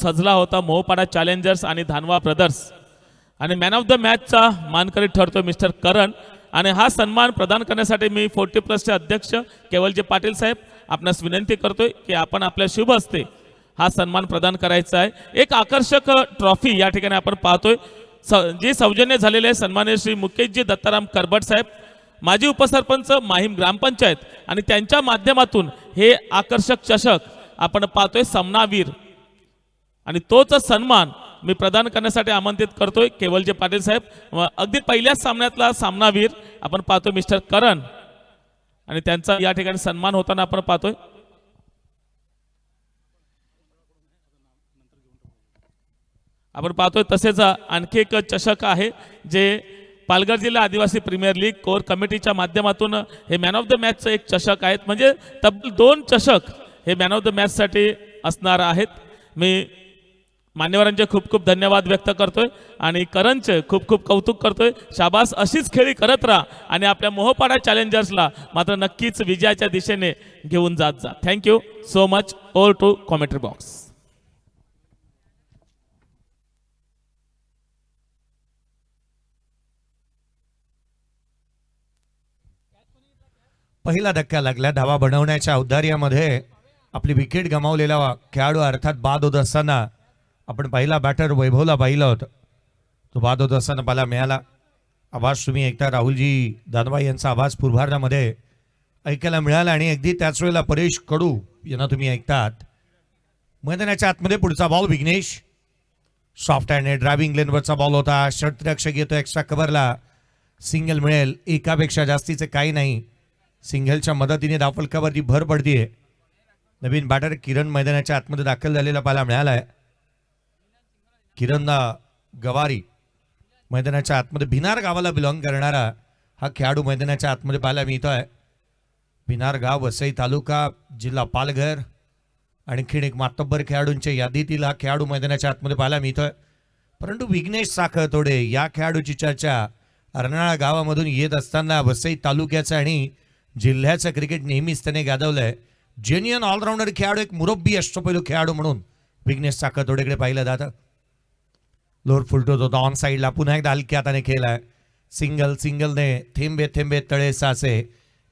सजला होता मोहपाडा चॅलेंजर्स आणि धानवा ब्रदर्स आणि मॅन ऑफ द मॅचचा मानकरी ठरतो मिस्टर करण आणि हा सन्मान प्रदान करण्यासाठी मी 40+ चे अध्यक्ष केवलजी पाटील साहेब आपणास विनंती करतोय की आपण आपल्या शुभ हस्ते हा सन्मान प्रदान करायचा आहे। एक आकर्षक ट्रॉफी या ठिकाणी आपण पाहतोय जी सौजन्य झालेले सन्माननीय श्री मुकेशजी दत्ताराम करबट साहेब माजी उपसरपंच माहीम ग्रामपंचायत आणि त्यांच्या माध्यमातून हे आकर्षक चषक आपण पाहतोय सामनावीर आणि तोच सन्मान मी प्रदान करण्यासाठी आमंत्रित करतोय केवलजी पाटील साहेब। अगदी पहिल्याच सामन्यातला सामनावीर आपण पाहतोय मिस्टर करण आणि त्यांचा या ठिकाणी सन्मान होताना आपण पाहतोय। आपण पाहतोय तसेच आणखी एक चषक आहे जे पालघर जिल्हा आदिवासी प्रीमियर लीग कोर कमिटीच्या माध्यमातून हे मॅन ऑफ द मॅचचं एक चषक आहेत म्हणजे तब्बल 2 चषक हे मॅन ऑफ द मॅच साठी असणार आहेत। मी मान्यवरांचे खूप खूप धन्यवाद व्यक्त करतोय आणि करणचे खूप खूप कौतुक करतोय। शाबास, अशीच खेळी करत राहा आणि आपल्या मोहपाडा चॅलेंजर्सला मात्र नक्कीच विजयाच्या दिशेने घेऊन जात जा। Thank you so much. Over to commentary box. पहिला धक्का लागला। धावा बनवण्याच्या औदार्यामध्ये आपली विकेट गमावलेला खेळाडू अर्थात बाद होत असताना आपण पहिला बॅटर वैभवला पाहिलं होतं, तो बाद होत असताना मला मिळाला। आवाज तुम्ही ऐकता राहुलजी दानवा यांचा आवाज पूर्वार्धामध्ये ऐकायला मिळाला आणि अगदी त्याच वेळेला परेश कडू यांना तुम्ही ऐकतात। मैदानाच्या आतमध्ये पुढचा ball Vighnesh soft hand driving लेनवरचा बॉल होता। षटरक्षक येतो एक्स्ट्रा कव्हरला, सिंगल मिळेल, एकापेक्षा जास्तीचे काही नाही। सिंगलच्या मदतीने धावफलकावरती भर पडतीये। नवीन बॅटर किरण मैदानाच्या आतमध्ये दाखल झालेला पाहायला मिळालाय। किरण गवारी मैदानाच्या आतमध्ये भिनार गावाला बिलॉंग करणारा हा खेळाडू मैदानाच्या आतमध्ये पाहायला मिळतोय। भिनार गाव वसई तालुका जिल्हा पालघर आणखीन एक मातब्बर खेळाडूंच्या यादीतील हा खेळाडू मैदानाच्या आतमध्ये पाहायला मिळतोय। परंतु विघ्नेश साखळतोडे या खेळाडूची चर्चा अर्नाळा गावामधून येत असताना वसई तालुक्याचं आणि जिल्ह्याचं क्रिकेट नेहमीच त्याने गाजवलंय। जेन्युइन ऑलराऊंडर खेळाडू, एक मुरब्बी अष्टपैलू खेळाडू म्हणून विघ्नेश साखळतोडेकडे पाहिलं जातं। लोअर फुलटोच होता ऑन साईडला, पुन्हा एकदा हलक्या हाताने खेळलाय। सिंगलने थेंबे थेंबे तळे साचे,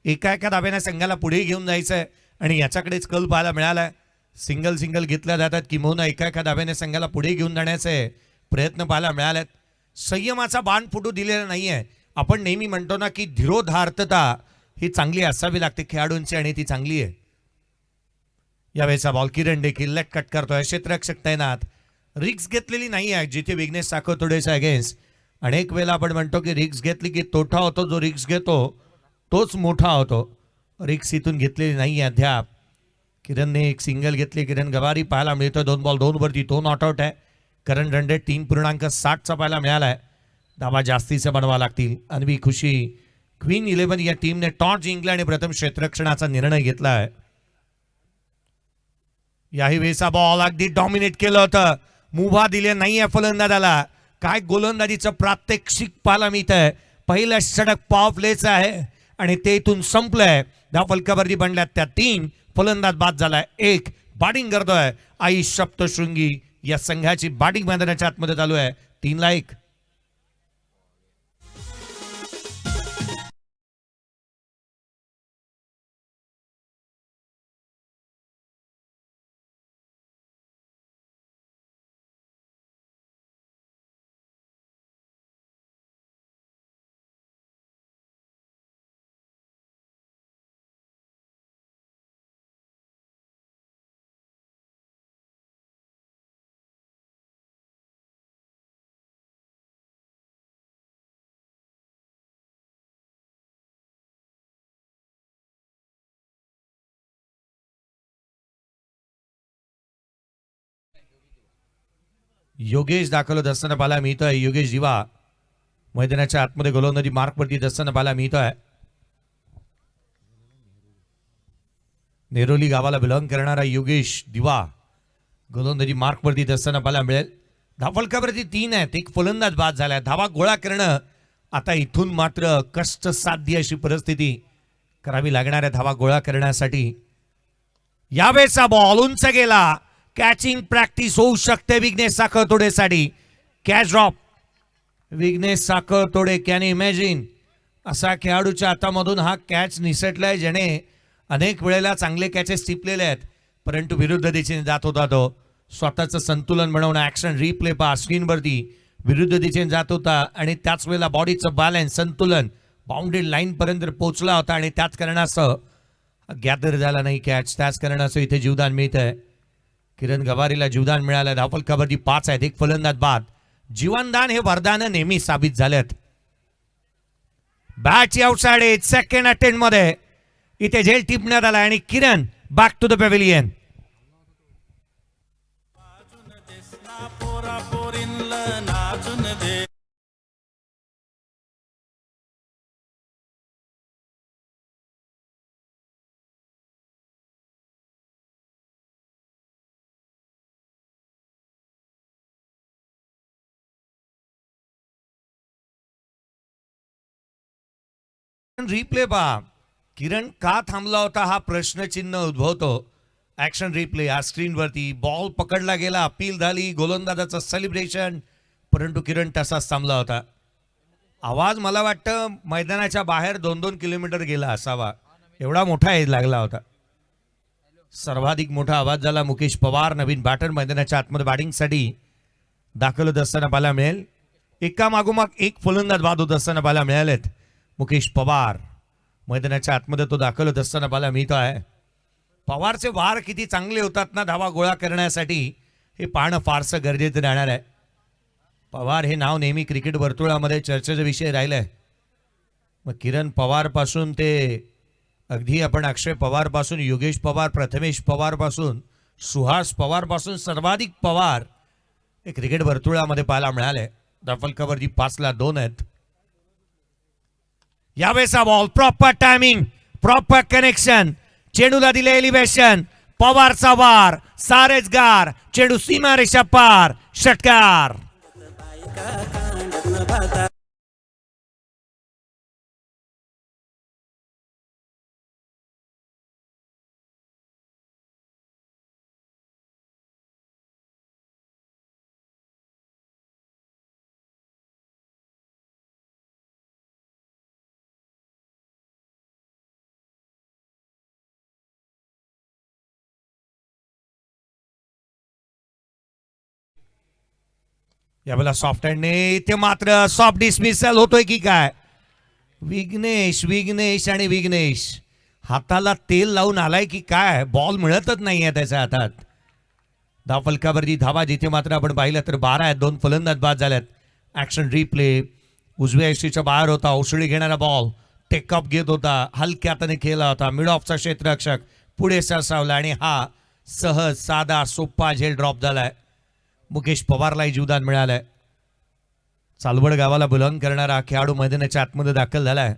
एका धाब्याने संघाला पुढे घेऊन जायचंय आणि याच्याकडेच कल पाहायला मिळालाय। सिंगल घेतल्या जातात किंवा एका धाब्याने संघाला पुढे घेऊन जाण्याचे प्रयत्न पाहायला मिळालेत। संयमाचा बाण फुटू दिलेला नाहीये। आपण नेहमी म्हणतो ना की धीरोधार्तता ही चांगली असावी लागते खेळाडूंची आणि ती चांगली आहे। यावेळेचा बॉल किरण देखील लेग कट करतोय। क्षेत्ररक्षक तैनात, रिक्स घेतलेली नाही आहे जिथे विघ्नेश साखळतोडेच्या अगेन्स्ट अनेक वेळेला आपण म्हणतो की रिक्स घेतली की तोटा होतो, जो रिक्स घेतो तोच मोठा होतो। रिक्स इथून घेतलेली नाही आहे अद्याप। किरणने एक सिंगल घेतली, किरण गवारी पाहायला मिळतोय। 2 बॉल 2 वरती 2 नॉट आउट आहे। करण रन रेट 3.60 पाहायला मिळालाय। धावा जास्तीचे बनवा लागतील। अन्वी खुशी क्वीन 11 या टीमने टॉस जिंकला आणि प्रथम क्षेत्ररक्षणाचा निर्णय घेतला आहे। याही वेळेचा बॉल अगदी डॉमिनेट केलं होतं, मुभा दिले नाहीये फलंदाजाला। काय गोलंदाजीचं प्रात्यक्षिक पाहायला मिळतंय। पहिलं षटक पॉवर प्लेचं आहे आणि ते इथून संपलंय। धावफलकावरती बनल्यात त्या 3, फलंदाज बाद झालाय 1। बॅटिंग करतोय आई सप्तशृंगी, या संघाची बॅटिंग मैदानाच्या आतमध्ये चालू आहे। 3-1। योगेश दाखल होत असताना पाहायला मिळतोय। योगेश दिवा मैदानाच्या आतमध्ये गोलंदाजी मार्कवरती असताना पाहायला मिळतोय। नेरोली गावाला बिलॉंग करणारा योगेश दिवा गोलंदाजी मार्कवरती असताना पाहायला मिळेल। धावफलकावरती 3 आहेत, एक फलंदाज बाद झालाय। धावा गोळा करणं आता इथून मात्र कष्टसाध्य अशी परिस्थिती करावी लागणार आहे धावा गोळा करण्यासाठी। यावेळेचा बॉल उंच गेला, कॅचिंग प्रॅक्टिस होऊ शकते विघ्नेश साखळतोडेसाठी. Catch drop. Vighnesh Sakhaltode, can imagine असा खेळाडूच्या हातामधून हा कॅच निसटलाय ज्याने अनेक वेळेला चांगले कॅचेस टिपलेले आहेत, परंतु विरुद्ध दिशेने जात होता तो. स्वतःचं संतुलन बनवणं. ॲक्शन रिप्ले पहा स्क्रीनवरती. विरुद्ध दिशेने जात होता आणि त्याच वेळेला बॉडीचं बॅलन्स, संतुलन बाउंड्री लाईन पर्यंत पोहोचला होता आणि त्याच कारणासह गॅदर झाला नाही कॅच. त्याच कारणासह इथे जीवदान मिळत आहे. किरण गवारीला जीवदान मिळालं. धावफलकावरती 5 आहेत, एक फलंदाज बाद. जीवनदान हे वरदान नेहमी साबित झालेत. बॅटची आउटसाइड एज सेकंड अटेम्प्ट मध्ये इथे झेल टिपण्यात आला आणि Kiran back to the pavilion. Replay पहा. किरण का थांबला होता हा प्रश्नचिन्ह उद्भवतो. ऍक्शन रिप्ले या स्क्रीनवरती. बॉल पकडला गेला, अपील झाली, गोलंदाजाचं सेलिब्रेशन, परंतु किरण तसाच थांबला होता. आवाज मला वाटतं मैदानाच्या बाहेर 2-2 किलोमीटर गेला असावा, एवढा मोठा एज लागला होता. सर्वाधिक मोठा आवाज झाला. मुकेश पवार नवीन बॅटर मैदानाच्या आतमध्ये बॅटिंगसाठी दाखल होत असताना पाहायला मिळेल. एका मागोमाग एक फलंदाज बाद होत असताना पाहायला मिळालेत. मुकेश पवार मैदानाच्या आतमध्ये तो दाखल होत असताना पाहायला मिळतो आहे. पवारचे वार किती चांगले होतात ना धावा गोळा करण्यासाठी, हे पाहणं फारसं गरजेचं राहणार आहे. पवार हे नाव नेहमी क्रिकेट वर्तुळामध्ये चर्चेचा विषय राहिलाय. मग किरण पवार पासून ते अगदी आपण अक्षय पवार पासून, योगेश पवार, प्रथमेश पवार पासून, सुहास पवार पासून सर्वाधिक पवार हे क्रिकेट वर्तुळामध्ये पाहायला मिळाले. धावफलकावरती 5ला 2 आहेत. यावेळेचा ball proper timing, proper connection, चेंडूला दिले एलिव्हेशन, पवारचा वार, सारेजगार, चेंडू सीमारेषा पार, षटकार. यावेळेला सॉफ्ट हँडने इथे मात्र सॉफ्ट डिसमिसल होतोय की काय. विघ्नेश आणि विघ्नेश हाताला तेल लावून आलाय की काय, बॉल मिळतच नाहीये त्याच्या हातात. धावफलकावरती धावा जिथे मात्र आपण पाहिलं तर 12 आहेत. 2 फलंदाज बाद झाल्यात. Action replay. उजव्या यष्टीच्या बाहेर होता, औषधी घेणारा बॉल टेकअप घेत होता, हलक्या हाताने खेळला होता. मिड ऑफचा क्षेत्ररक्षक पुढे सरसावला आणि हा सहज साधा सोपा झेल ड्रॉप झालाय. मुकेश पवारलाही जीवदान मिळालंय. चालवड गावाला बिलॉंग करणारा खेळाडू मैदानाच्या आतमध्ये दाखल झालाय.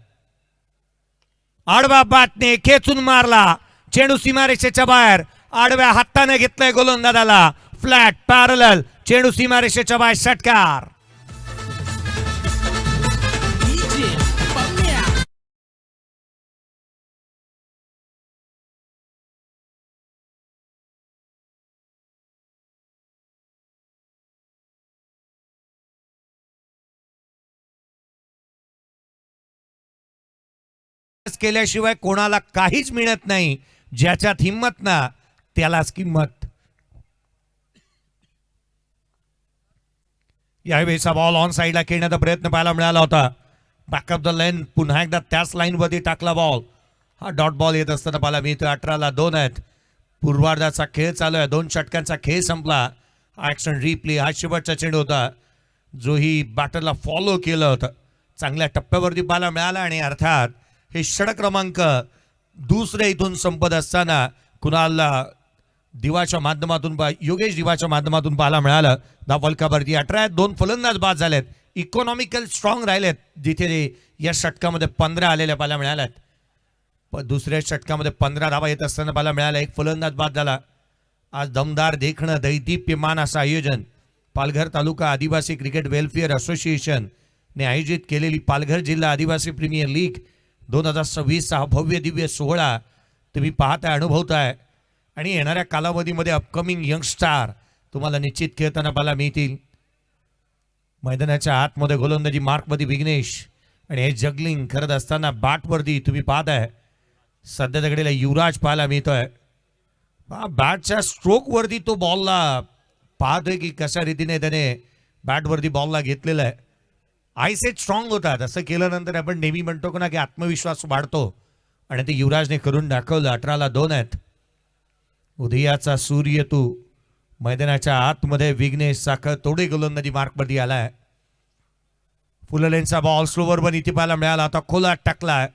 आडवा बॅटने खेचून मारला, चेंडू सीमारेषेच्या बाहेर. आडव्या हाताने घेतलाय गोलंदाजाला, फ्लॅट पॅरलल, चेंडू सीमारेषेच्या बाहेर, षटकार. केल्याशिवाय कोणाला काहीच मिळत नाही. ज्याच्यात हिंमत ना त्यालाच किंमत. यावेळेचा बॉल ऑन साईडला खेळण्याचा प्रयत्न पाहायला मिळाला होता. बॅकअप द लाईन, पुन्हा एकदा त्याच लाईन वरती टाकला बॉल. हा डॉट बॉल येत असताना पाहायला मिळतो. 18ला 2 आहेत. पूर्वार्धाचा खेळ चालू आहे. 2 षटकांचा खेळ संपला. Action replay. हा शेवटचा चेंडू होता जो ही बॅटरला फॉलो केलं होतं. चांगल्या टप्प्यावरती पाहायला मिळाला आणि अर्थात हे षटक क्रमांक दुसरे इथून संपत असताना कुणाला दिवाच्या माध्यमातून, योगेश दिवाच्या माध्यमातून पाहायला मिळालं. धावफलकावरती 18 2 फलंदाज बाद झालेत. इकॉनॉमिकल स्ट्रॉंग राहिलेत, जिथे या षटकामध्ये 15 आलेल्या पाहायला मिळाल्यात. दुसऱ्या षटकामध्ये 15 धावा येत असताना पाहायला मिळाला. एक फलंदाज बाद झाला. आज दमदार देखणं, दैदिप्यमान असं आयोजन पालघर तालुका आदिवासी क्रिकेट वेलफेअर असोसिएशन ने आयोजित केलेली पालघर जिल्हा आदिवासी प्रीमियर लीग 2026 हा भव्य दिव्य सोहळा तुम्ही पाहताय, अनुभवताय आणि येणाऱ्या कालावधीमध्ये अपकमिंग यंगस्टार तुम्हाला निश्चित खेळताना पाहायला मिळतील. मैदानाच्या आतमध्ये गोलंदाजी मार्कमध्ये विघ्नेश आणि हे जगलिंग करत असताना बॅटवरती तुम्ही पाहताय सध्या दगडीला युवराज पाहायला मिळतोय. बॅटच्या स्ट्रोकवरती तो बॉलला पाहतोय की कशा रीतीने त्याने बॅटवरती बॉलला घेतलेला आहे. आयसेट स्ट्रॉंग होतात. असं केल्यानंतर आपण नेहमी म्हणतो ना की आत्मविश्वास वाढतो आणि ते युवराजने करून दाखवलं. 18-2 आहेत. उदयाचा सूर्य तू मैदानाच्या आतमध्ये विघ्नेश साखर तोडे गोलंदाजी मार्कवरती आलाय. फुललेनचा बॉल स्लोवर पण इथे पाहायला मिळाला. आता खोलात टाकलाय.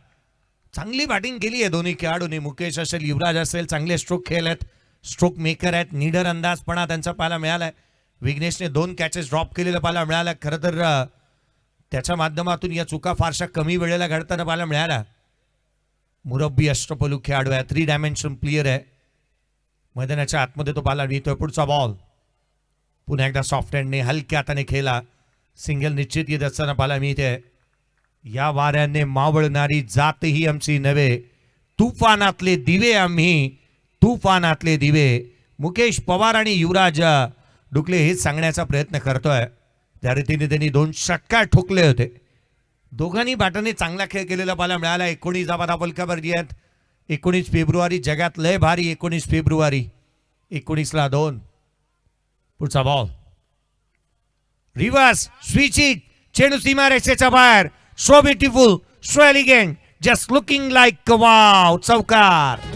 चांगली बॅटिंग केली आहे दोन्ही खेळाडूंनी. मुकेश असेल युवराज असेल चांगले स्ट्रोक खेळलेत. स्ट्रोक मेकर आहेत. निडर अंदाजपणा त्यांचा पाहायला मिळालाय. विघ्नेशने 2 कॅचेस ड्रॉप केलेलं पाहायला मिळालं. खरं तर त्याच्या माध्यमातून या चुका फारशा कमी वेळेला घडताना पाहायला मिळाल्या. मुरब्बी अष्टपैलू खेळाडू आहे. 3 डायमेन्शन प्लेयर आहे. मैदानाच्या आतमध्ये तो पाहायला मिळतोय. पुढचा बॉल पुन्हा एकदा सॉफ्ट हँडने हलक्या हाताने खेळला. सिंगल निश्चित येत असताना पाहायला मिळते. या वाऱ्याने मावळणारी जात ही आमची नव्हे, तुफानातले दिवे आम्ही, तुफानातले दिवे. मुकेश पवार आणि युवराज डुकले हेच सांगण्याचा प्रयत्न करतोय. त्या रीतीने त्यांनी 2 षटकार ठोकले होते. दोघांनी बॅटरने चांगला खेळ केलेला पाहायला मिळाला. 19 धावा फलकावरती आहेत. 19 फेब्रुवारी जगात लय भारी. 19 फेब्रुवारी 19ला 2. पुढचा बॉल रिव्हर्स स्विच इट. चेंडू सीमा रेषेच्या बाहेर. So beautiful, so elegant, just looking like wow. चौकार.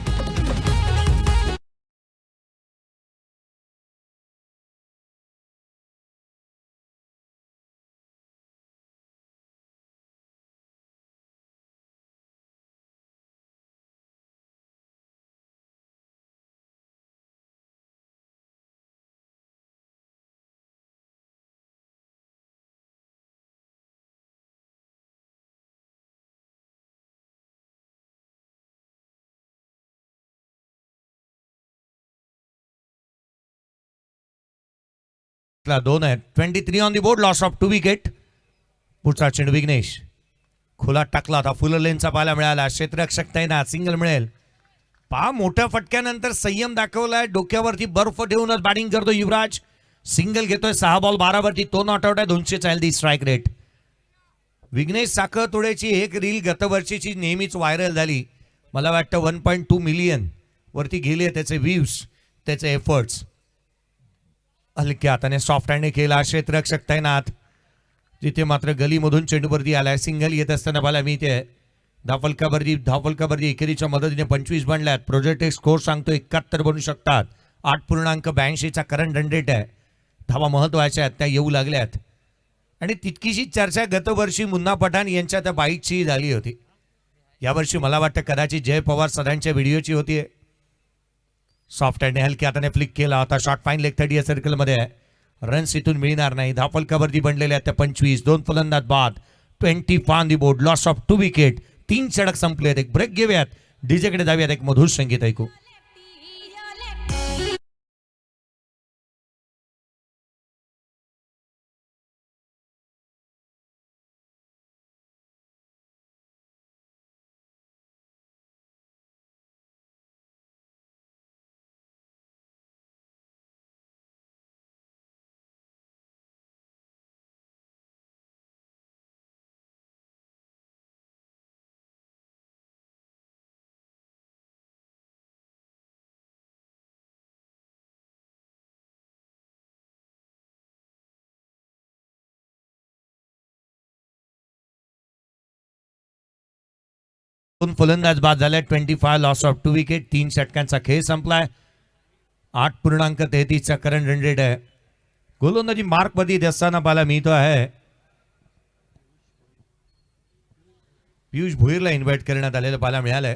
ला 2 आहेत. 23 on the board. Loss of 2 wicket. पुढचा चेंडू विघ्नेश खोला टाकला. होता फुल लेनचा पाहायला मिळाला. क्षेत्ररक्षक तैनात. सिंगल मिळेल. पहा मोठ्या फटक्यानंतर संयम दाखवलाय. डोक्यावरती बर्फ ठेवूनच बॅटिंग करतो युवराज. सिंगल घेतोय. 6 बॉल 12 वरती. तो नॉट आउट आहे. 200 चालती स्ट्राईक रेट. विघ्नेश साखरतोड्याची एक रील गतवर्षीची नेहमीच व्हायरल झाली. मला वाटतं 1.2 मिलियन वरती गेले त्याचे व्ह्यूज, त्याचे एफर्ट्स. हलक्या हाताने सॉफ्ट हँडने केला. क्षेत्ररक्षक तैनात. जिथे मात्र गलीमधून चेंडूवरती आलाय. सिंगल येत असताना पाहायला मिळते. धावफलकावरती एकेरीच्या मदतीने 25 बनल्यात. प्रोजेक्टेड स्कोर सांगतो 71 बनू शकतात. 8.82 करंट रन रेट आहे. धावा महत्वाच्या आहेत, त्या येऊ लागल्यात. आणि तितकीशी चर्चा गतवर्षी मुन्ना पठाण यांच्या त्या बाईटची झाली होती. यावर्षी मला वाटतं कदाचित जय पवार सरांच्या व्हिडिओची होती. सॉफ्ट हँडने हलक्या हाताने फ्लिक केला होता. शॉर्ट फाईन लेग 30 या सर्कलमध्ये आहे. रन्स इथून मिळणार नाही. धावफलकावरती बनलेले आहेत त्या 25. 2 फलंदाज बाद. 20 on the board. Loss of 2 wicket. 3 षटक संपलेत. एक ब्रेक घेऊयात. डीजेकडे जाऊयात. एक मधुर संगीत ऐकू. दोन फलंदाज बाद झाले. 25 लॉस ऑफ 2 विकेट. 3 षटकांचा खेळ संपलाय. 8.33 करंट रन रेट आहे. गोलंदाजी मार्कमध्ये असताना पाहायला मिळतो आहे. पियुष भोईरला इन्व्हाइट करण्यात आलेलं पाहायला मिळालंय.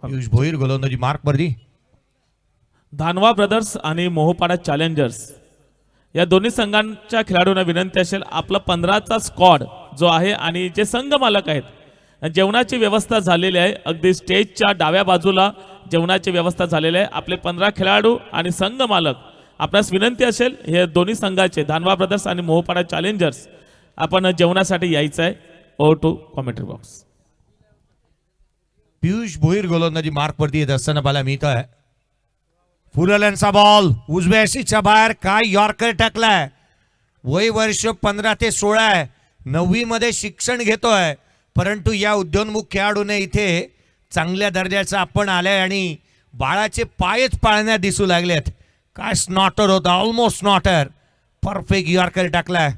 पियुष भोईर गोलंदाजी मार्कवरती. धानवा ब्रदर्स आणि मोहोपाडा चॅलेंजर्स या दोन्ही संघांच्या खेळाडूंना विनंती असेल, आपला 15चा स्क्वॉड जो आहे आणि जे संघ मालक आहेत, जेवणाची व्यवस्था झालेली आहे. अगदी स्टेजच्या डाव्या बाजूला जेवणाची व्यवस्था झालेली आहे. आपले 15 खेळाडू आणि संघ मालक, आपणास विनंती असेल हे दोन्ही संघाचे धानवा ब्रदर्स आणि मोहोपाडा चॅलेंजर्स आपण जेवणासाठी यायचं आहे. Over to commentary box. Piyush Bhoir गोलंदाजी मार्कवरती येत असताना पाहायला मिळत आहे. फुलरचा बॉल उजव्या सीच्या बाहेर, काय यॉर्कर टाकलाय. वय वर्ष 15 ते 16 आहे. 9वी मध्ये शिक्षण घेतोय, परंतु या उद्योन्मुख खेळाडूने इथे चांगल्या दर्जाचा आपण आलाय आणि बाळाचे पायच पाळण्यात दिसू लागलेत. काय स्नॉटर होता, ऑलमोस्ट स्नॉटर. परफेक्ट यॉर्कर टाकलाय.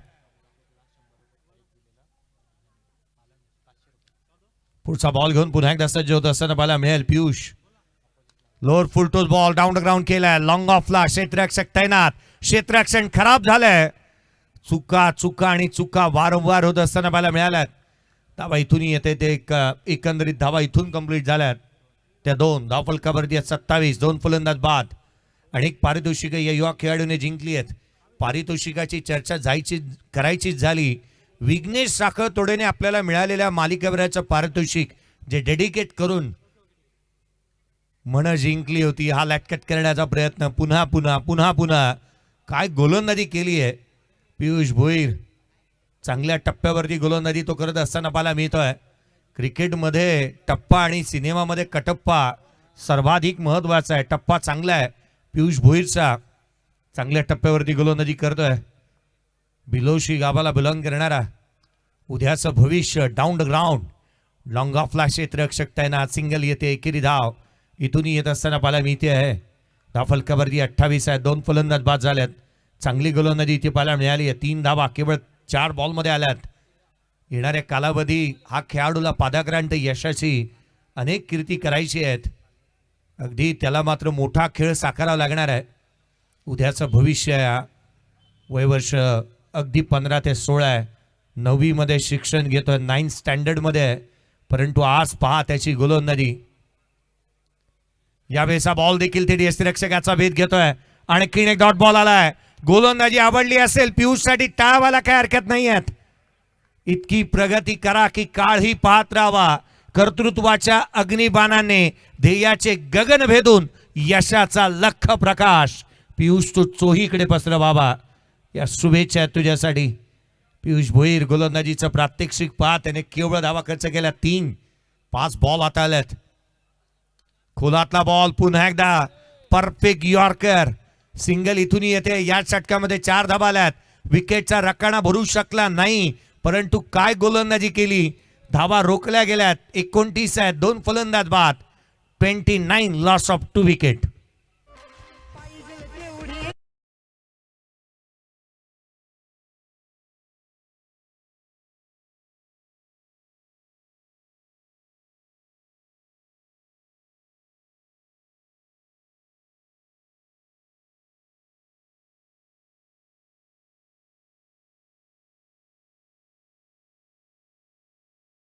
पुढचा बॉल घेऊन पुन्हा एकदा सज्ज होत असताना पाहायला मिळेल Piyush. Lower full toss ball down the ground केलाय. लॉंग ऑफला क्षेत्ररक्षक तैनात. क्षेत्ररक्षण खराब झालंय. चुका आणि चुका वारंवार होत असताना पाहायला मिळाल्यात. धावा इथून येते ते एकंदरीत धावा इथून कंप्लीट झाल्यात. त्या 2 धावफलकावरती 27, 2 फलंदाज बाद. अनेक पारितोषिक या युवा खेळाडूने जिंकली आहेत. पारितोषिकाची चर्चा करायचीच झाली. विघ्नेश साखर तोडेने आपल्याला मिळालेल्या मालिकेवरचं पारितोषिक जे डेडिकेट करून मन जिंकली होती. हा लॅटकट करण्याचा प्रयत्न पुन्हा काय गोलंदाजी केली आहे पियुष भोईर. चांगल्या टप्प्यावरती गोलंदाजी तो करत असताना पाहायला मिळतोय. क्रिकेटमध्ये टप्पा आणि सिनेमामध्ये कटप्पा सर्वाधिक महत्वाचा आहे. टप्पा चांगला आहे पियुष भोईरचा. चांगल्या टप्प्यावरती गोलंदाजी करतोय. बिलोशी गावाला बिलॉंग करणारा उद्याचं भविष्य. डाऊन द ग्राउंड लॉंग ऑफला क्षेत्ररक्षक तैनात. सिंगल येते, एकेरी धाव इथून येत असताना पाहायला मिळते आहे. धावफलकावरती 28 आहे. 2 फलंदाज बाद झाल्यात. चांगली गोलंदाजी इथे पाहायला मिळाली आहे. 3 धावा केवळ 4 बॉलमध्ये आल्यात. येणाऱ्या कालावधी हा खेळाडूला पादाक्रांत यशाची अनेक कीर्ती करायची आहेत. अगदी त्याला मात्र मोठा खेळ साकारावा लागणार आहे. उद्याचं भविष्य आहे. वयवर्ष अगदी 15 ते 16 आहे. 9वी मध्ये शिक्षण घेतोय, 9th स्टँडर्डमध्ये आहे. परंतु आज पहा त्याची गोलंदाजी. यावेळेचा बॉल देखील ते यष्टिरक्षकाचा भेद घेतोय. आणखीन एक डॉट बॉल आलाय. गोलंदाजी आवडली असेल पियुषसाठी टाळावाला काय हरकत नाही आहेत. इतकी प्रगती करा की काळही पाहत राहावा. कर्तृत्वाच्या अग्निबाणाने ध्येयाचे गगन भेदून यशाचा लख प्रकाश. पियुष तू चोहीकडे पसरवावा या शुभेच्छा आहेत तुझ्यासाठी. पियुष भोईर गोलंदाजीचं प्रात्यक्षिक पहा. त्याने केवळ धावा खर्च केल्या. 5 बॉल हाताळल्यात. खोलातला बॉल पुन्हा एकदा परफेक्ट यॉर्कर. सिंगल इथून येते. या षटकामध्ये 4 धावा आल्यात. विकेटचा रकाना भरू शकला नाही, परंतु काय गोलंदाजी केली. धावा रोखल्या गेल्यात. 29 आहेत. 2 फलंदाज बाद. 29 लॉस ऑफ 2 विकेट.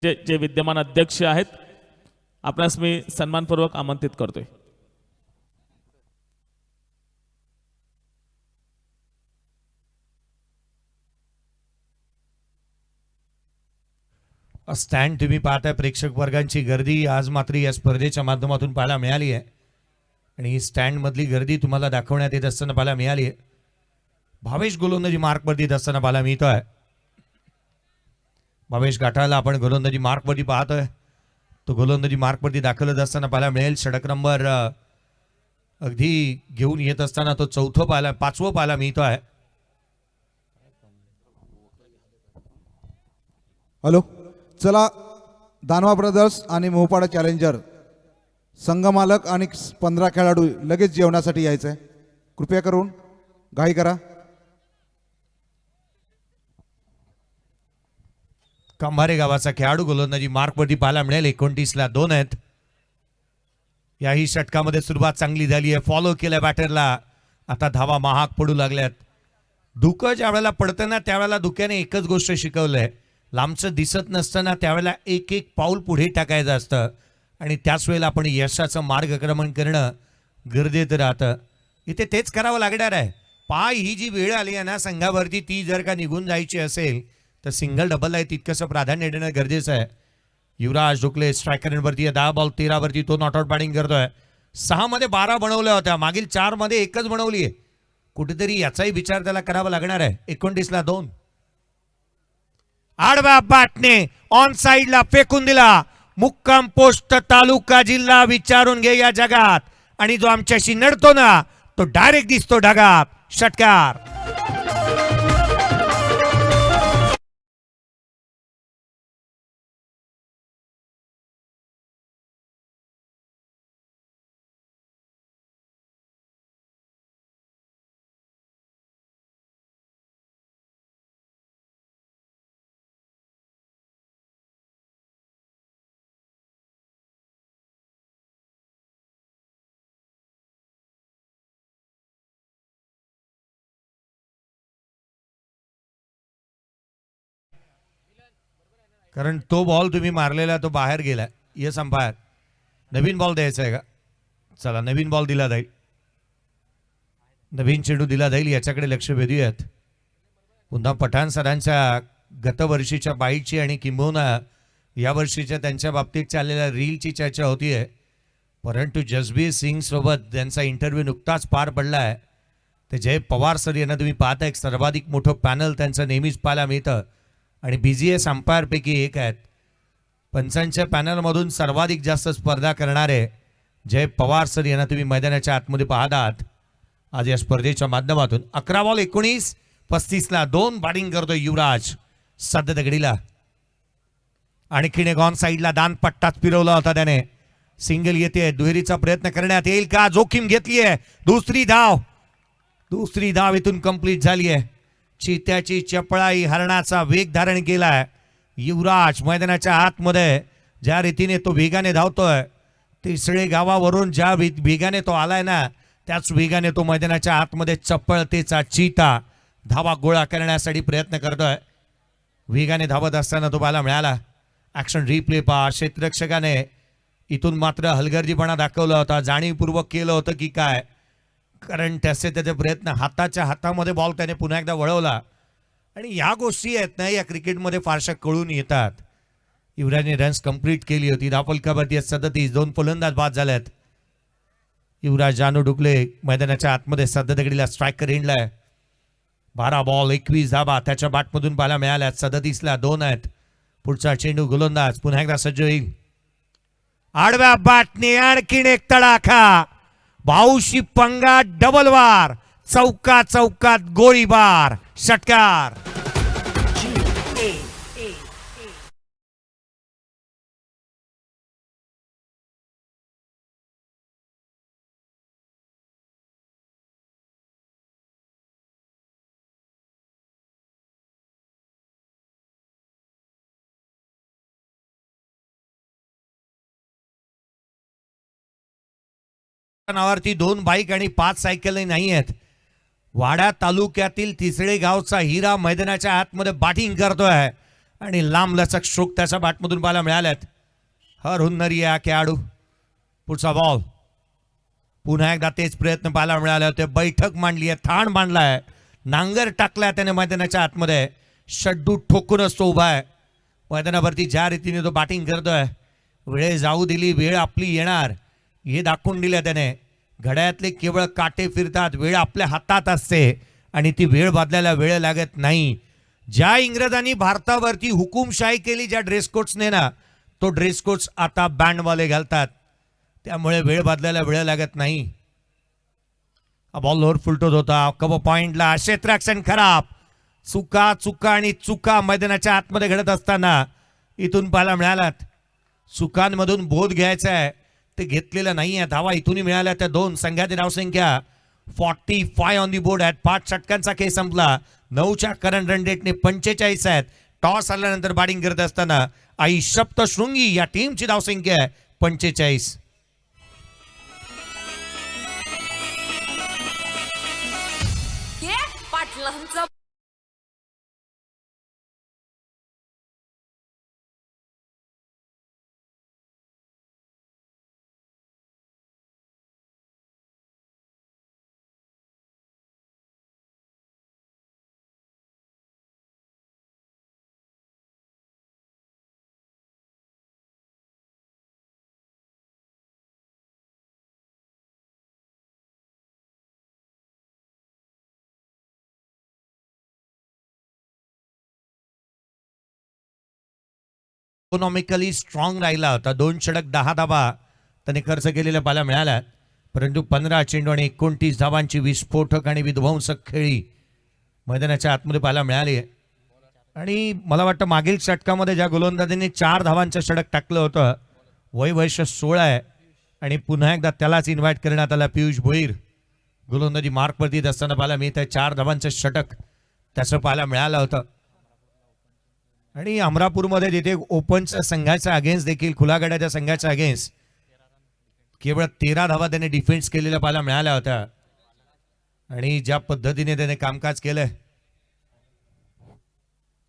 जे विद्यमान अध्यक्ष आहेत आपणास मी सन्मानपूर्वक आमंत्रित करतोय. स्टँड तुम्ही पाहताय. प्रेक्षक वर्गांची गर्दी आज मात्र या स्पर्धेच्या माध्यमातून पाहायला मिळाली आहे आणि स्टँड मधली गर्दी तुम्हाला दाखवण्यात येत असताना पाहायला मिळाली आहे. भावेश गोलंदाजी मार्कवरती येत असताना पाहायला मिळतोय. भावेश गाठाला आपण गोलंदाजी मार्कवरती पाहतोय. तो गोलंदाजी मार्कवरती दाखलच असताना पाहायला मिळेल. षटक नंबर अगदी घेऊन येत असताना तो 5वं पाहायला मिळतोय. हॅलो, चला दानवा ब्रदर्स आणि मोहपाडा चॅलेंजर संघ मालक आणि 15 खेळाडू लगेच जेवणासाठी यायचं आहे. कृपया करून घाई करा. कंभारे गावाचा खेळाडू गोलंदाजी मार्कवरती पाहायला मिळेल. 29ला 2 आहेत. याही षटकामध्ये सुरुवात चांगली झाली आहे. फॉलो केल्या बॅटरला. आता धावा महाग पडू लागल्यात. धुकं ज्या वेळेला पडतं ना त्यावेळेला धुक्याने एकच गोष्ट शिकवलंय. लांबचं दिसत नसताना त्यावेळेला एक पाऊल पुढे टाकायचं असतं आणि त्याच वेळेला आपण यशाचं मार्गक्रमण करणं गरजेचं राहतं. इथे तेच करावं लागणार आहे. ही जी वेळ आली आहे ना संघावरती, ती जर का निघून जायची असेल तर सिंगल डबल आहे तितकंसं प्राधान्य देणं गरजेचं आहे. युवराज ढोकले स्ट्रायकरवरती 10 बॉल 13 वरती तो नॉट आउट बॅटिंग करतोय. 6 मध्ये 12 बनवल्या होत्या. मागील 4 मध्ये 1च बनवली आहे. कुठेतरी याचाही विचार त्याला करावा लागणार आहे. 29ला 2. आडव्या बॅटने ऑन साइडला फेकून दिला. मुक्काम पोस्ट तालुका जिल्हा विचारून घे या जगात आणि जो आमच्याशी नडतो ना तो डायरेक्ट दिसतो ढगात. षटकार. कारण तो बॉल तुम्ही मारलेला तो बाहेर गेला. येस अंपायर, नवीन बॉल द्यायचा आहे का? चला नवीन बॉल दिला जाईल, नवीन चेंडू दिला जाईल, याच्याकडे लक्ष वेधूयात. पुन्हा पठाण सरांच्या गतवर्षीच्या बाईटची आणि किंबहुना या वर्षीच्या त्यांच्या बाबतीत चाललेल्या रीलची चर्चा होतीये. परंतु जसबीर सिंग सोबत त्यांचा इंटरव्ह्यू नुकताच पार पडला आहे. ते जय पवार सर यांना तुम्ही पाहता, एक सर्वाधिक मोठं पॅनल त्यांचं नेहमीच पाहायला मिळतं आणि BGS अंपायरपैकी एक आहेत. पंचांच्या पॅनलमधून सर्वाधिक जास्त स्पर्धा करणारे जय पवार सर यांना तुम्ही मैदानाच्या आतमध्ये पाहत आहात आज या स्पर्धेच्या माध्यमातून. 11 बॉल 19, 35ला 2 बॅटिंग करतोय युवराज सध्या दगडीला. आणखीन एक ऑन साईडला दान पट्टाच फिरवला होता त्याने. सिंगल येते, दुहेरीचा प्रयत्न करण्यात येईल का? जोखीम घेतली आहे. दुसरी धाव इथून कंप्लीट झाली आहे. चित्याची चपळाई, हरणाचा वेग धारण केलाय युवराज मैदानाच्या आतमध्ये. ज्या रीतीने तो वेगाने धावतोय, तिसरे गावावरून ज्या वेगाने तो आलाय ना त्याच वेगाने तो मैदानाच्या आतमध्ये चपळतेचा चीता धावा गोळा करण्यासाठी प्रयत्न करतोय. वेगाने धावत असताना तो पाहायला मिळाला. ऍक्शन रिप्ले पहा. क्षेत्ररक्षकाने इथून मात्र हलगर्जीपणा दाखवला होता, जाणीवपूर्वक केलं होतं की काय, कारण त्याचे प्रयत्न हाताच्या हातामध्ये बॉल त्याने पुन्हा एकदा वळवला. आणि या गोष्टी आहेत ना या क्रिकेटमध्ये फारशा कळून येतात. युवराजने रन्स कंप्लीट केली होती. धावफलकावरती 37, 2 फलंदाज बाद झाल्यात. युवराज जानू डुकले मैदानाच्या आतमध्ये सध्या दगडीला स्ट्रायकर एंडलाय. 12 बॉल 21 धाबा त्याच्या बॅटमधून पाहायला मिळाल्या. 37ला 2 आहेत. पुढचा चेंडू गोलंदाज पुन्हा एकदा सज्ज होईल. आडव्या बॅटने आणखीन एक तडाखा. भाऊशी पंगा, डबल वार, चौकात गोळीबार, षटकार. नावावरती 2 बाईक आणि 5 सायकल नाही आहेत. वाडा तालुक्यातील तिसरे गावचा हिरा मैदानाच्या आतमध्ये बॅटिंग करतोय आणि लांब लचक स्ट्रोक त्याच्या बॅटमधून पाहायला मिळाल्यात. हर हुन्नरी या खेळाडू. पुढचा बॉल पुन्हा एकदा तेच प्रयत्न पाहायला मिळाले होते. बैठक मांडली आहे, थाण मांडलाय, नांगर टाकलाय त्याने मैदानाच्या आतमध्ये. शड्डू ठोकूनच तो उभा आहे मैदानावरती. ज्या रीतीने तो बॅटिंग करतोय, वेळ जाऊ दिली, वेळ आपली येणार हे दाखवून दिलं त्याने. घड्याळातले केवळ काटे फिरतात, वेळ आपल्या हातात असते आणि ती वेळ बदलायला वेळ लागत नाही. ज्या इंग्रजांनी भारतावरती हुकुमशाही केली ज्या ड्रेस कोड्सने ना, तो ड्रेस कोड्स आता बँडवाले घालतात. त्यामुळे वेळ बदलायला वेळ लागत नाही. बॉल लोअर फुलटोत होता. कब पॉइंटला क्षेत्ररक्षण खराब. चुका आणि चुका मैदानाच्या आतमध्ये घडत असताना इथून पाहायला मिळालात. चुकांमधून बोध घ्यायचा आहे, ते घेतलेलं नाही आहे. धावा इथूनही मिळाल्या. त्या 2 संघाची धावसंख्या 45 ऑन दी बोर्ड आहेत. 5 षटकांचा खेळ संपला. 9च्या करंट रन रेटने 45 आहेत. टॉस आल्यानंतर बॅटिंग करत असताना आई सप्तशृंगी या टीमची धावसंख्या आहे 45. पाटलांचा इकॉनॉमिकली स्ट्रॉंग राहिला होता. 2 षटक 10 धाबा त्याने खर्च केलेल्या पाहायला मिळाल्या. परंतु 15 चेंडू आणि 29 धावांची विस्फोटक आणि विध्वंसक खेळी मैदानाच्या आतमध्ये पाहायला मिळाली आहे. आणि मला वाटतं मागील षटकामध्ये ज्या गोलंदाजांनी 4 धावांचं षटक टाकलं होतं, वर्ष 16 आहे आणि पुन्हा एकदा त्यालाच इन्व्हाइट करण्यात आला. पियुष भोईर गोलंदाजी मार्कवरती येत असताना पाहायला मिळत आहे. 4 धावांचं षटक त्याचं पाहायला मिळालं होतं. आणि अमरापूरमध्ये तिथे ओपनच्या संघाच्या अगेन्स्ट देखील खुला गड्याच्या संघाच्या अगेन्स्ट केवळ 13 धावा त्याने डिफेन्स केलेल्या पाहायला मिळाल्या होत्या. आणि ज्या पद्धतीने त्याने कामकाज केलंय,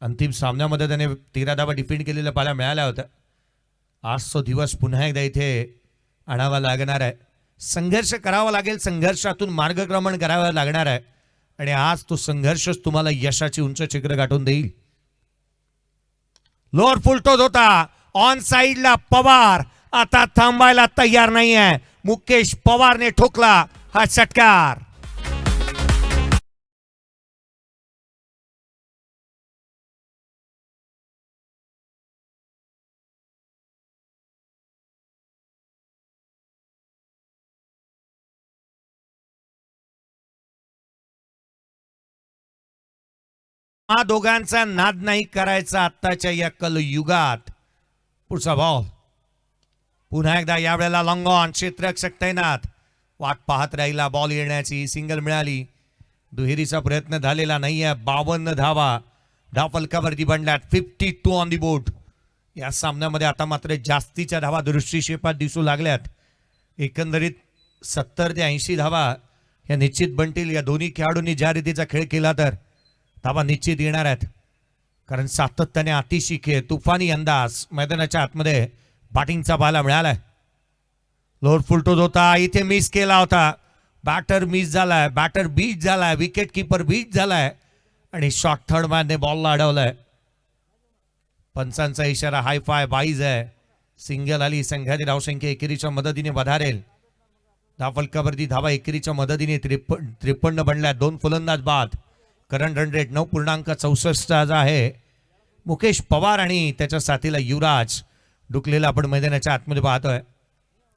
अंतिम सामन्यामध्ये त्याने 13 धावा डिफेंड केलेल्या पाहायला मिळाल्या होत्या. आज तो दिवस पुन्हा एकदा इथे आणावा लागणार आहे. संघर्ष करावा लागेल, संघर्षातून मार्गक्रमण करावं लागणार आहे आणि आज तो संघर्षच तुम्हाला यशाची उंच शिखर गाठून देईल. लोअर फुलटोज होता ऑन साइडला पवार, आता थांबायला तयार नाही आहे. मुकेश पवारने ठोकला हा षटकार. हा दोघांचा नाद नाही करायचा आत्ताच्या या कलयुगात. पुढचा बॉल पुन्हा एकदा यावेळेला लॉंग ऑन. क्षेत्ररक्षक तैनात, वाट पाहत राहिला बॉल येण्याची. सिंगल मिळाली, दुहेरीचा प्रयत्न झालेला नाहीये. 52 धावा धावफलकावरती बनल्यात. 52 ऑन दी बोर्ड. या सामन्यामध्ये आता मात्र जास्तीच्या धावा दृष्टिक्षेपात दिसू लागल्यात. एकंदरीत 70 ते 80 धावा या निश्चित बनतील. या दोन्ही खेळाडूंनी ज्या रीतीचा खेळ केला तर धावा निश्चित येणार आहेत, कारण सातत्याने अतिशय खेळ, तुफानी अंदाज मैदानाच्या आतमध्ये बॅटिंगचा पाहायला मिळालाय. लोअर फुलटोज होता, इथे मिस केला होता. बॅटर मिस झालाय, बॅटर बीट झालाय, विकेट किपर बीट झालाय आणि शॉर्ट थर्ड मॅनने बॉलला अडवलाय. पंचांचा इशारा हाय फाय बाईज आहे. सिंगल आली, संघाची धावसंख्या एकेरीच्या मदतीने वधारेल. धावफलकावरती धावा एकेरीच्या मदतीने 53 बनल्या. 2 फलंदाज बाद. करंट रन रेट 9.64 आज आहे. मुकेश पवार आणि त्याच्या साथीला युवराज डुकलेला आपण मैदानाच्या आतमध्ये पाहतोय.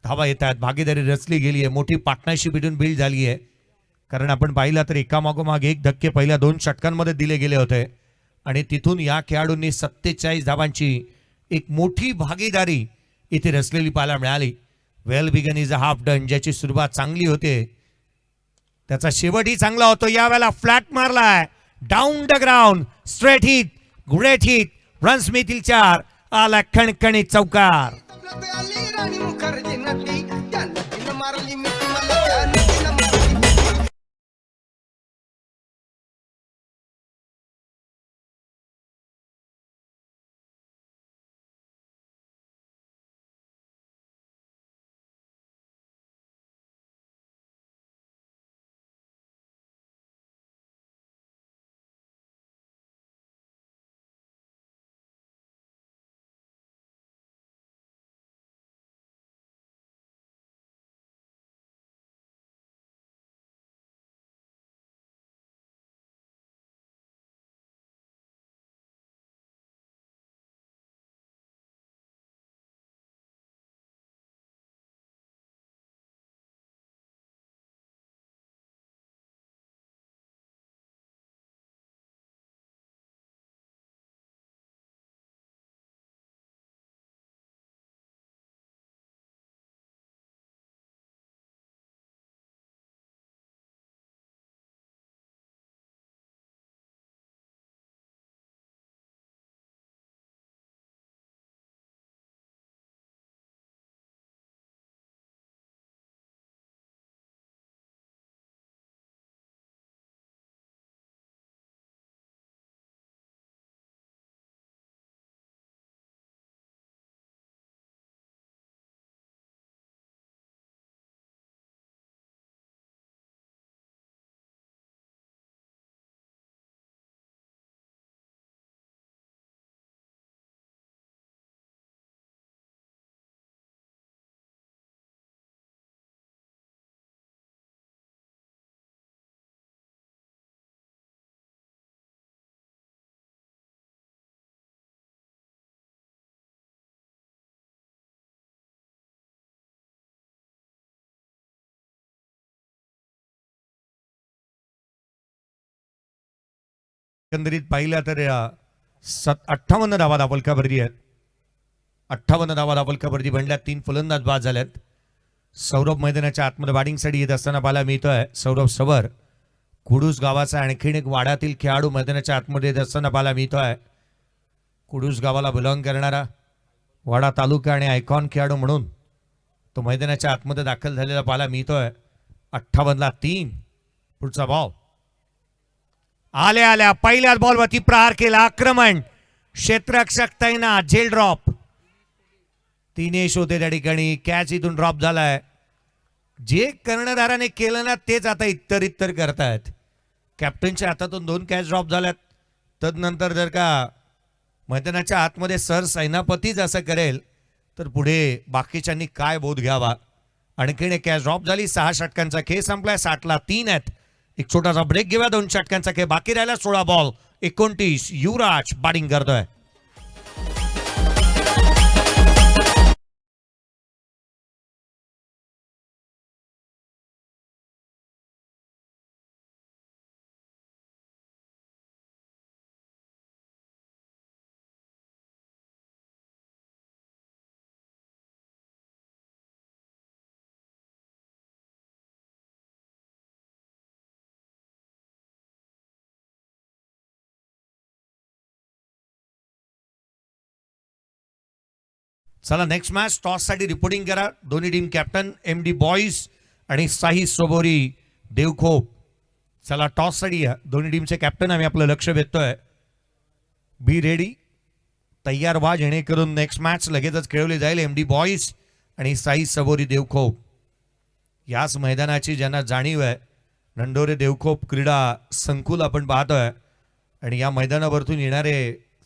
धावा येत आहेत, भागीदारी रचली गेली आहे, मोठी पार्टनरशिप इथून बिल्ड झाली आहे. कारण आपण पाहिलं तर एकामागोमाग एक धक्के पहिल्या 2 षटकांमध्ये दिले गेले होते आणि तिथून या खेळाडूंनी 47 धावांची एक मोठी भागीदारी इथे रचलेली पाहायला मिळाली. Well begun is a half done. ज्याची सुरुवात चांगली होते त्याचा शेवटही चांगला होतो. यावेळेला फ्लॅट मारलाय, down the ground, straight hit, great hit, runs मिळतील 4. आला खणखणीत चौकार. राणी मुखर्जी नदी त्या नदीनं मारली मी एकंदरीत पाहिलं तर 58 धावा दाबलकावरती आहेत. 58 धावा दाबलकावरती बनल्यात. 3 फलंदाज बाद झाल्यात. सौरभ मैदानाच्या आतमध्ये बॅटिंगसाठी येत असताना पाहायला मिळतोय. सौरभ सवर कुडूस गावाचा आणखीन एक वाड्यातील खेळाडू मैदानाच्या आतमध्ये येत असताना पाहायला मिळतोय. कुडूस गावाला बिलॉंग करणारा वाडा तालुका आणि आयकॉन खेळाडू म्हणून तो मैदानाच्या आतमध्ये दाखल झालेला पाहायला मिळतोय. 58ला 3. पुढचा बॉल आल्या आल्या पहिल्याच बॉलवरती प्रहार केला. आक्रमण क्षेत्ररक्षक तैनात. झेल ड्रॉप. 3 यश होते त्या ठिकाणी. कॅच इथून ड्रॉप झालाय. जे कर्णधाराने केलं ना तेच आता इतर करतायत. कॅप्टनच्या हातातून 2 कॅच ड्रॉप झाल्यात. तदनंतर जर का मैदानाच्या आतमध्ये सर सेनापतीच असं करेल तर पुढे बाकीच्यांनी काय बोध घ्यावा. आणखीन एक कॅच ड्रॉप झाली. 6 षटकांचा खेळ संपलाय. 60ला 3 आहेत. एक छोटासा ब्रेक घेऊया. 2 षटकांचा खेळ बाकी राहिला. 16 बॉल 29. युवराज बॅटिंग करतोय. चला नेक्स्ट मॅच टॉस साठी रिपोर्टिंग करा. दोन्ही टीम कॅप्टन MD बॉईज आणि साई सोबोरी देवखोप. चला टॉस साठी या. दोन्ही टीमचे कॅप्टन आम्ही आपलं लक्ष वेधतोय. Be ready. तयार व्हा जेणेकरून नेक्स्ट मॅच लगेचच खेळवली जाईल. MD बॉईज आणि साई सबोरी देवखोप. याच मैदानाची ज्यांना जाणीव आहे नंडोरे देवखोप क्रीडा संकुल आपण पाहतोय आणि या मैदानावरतून येणारे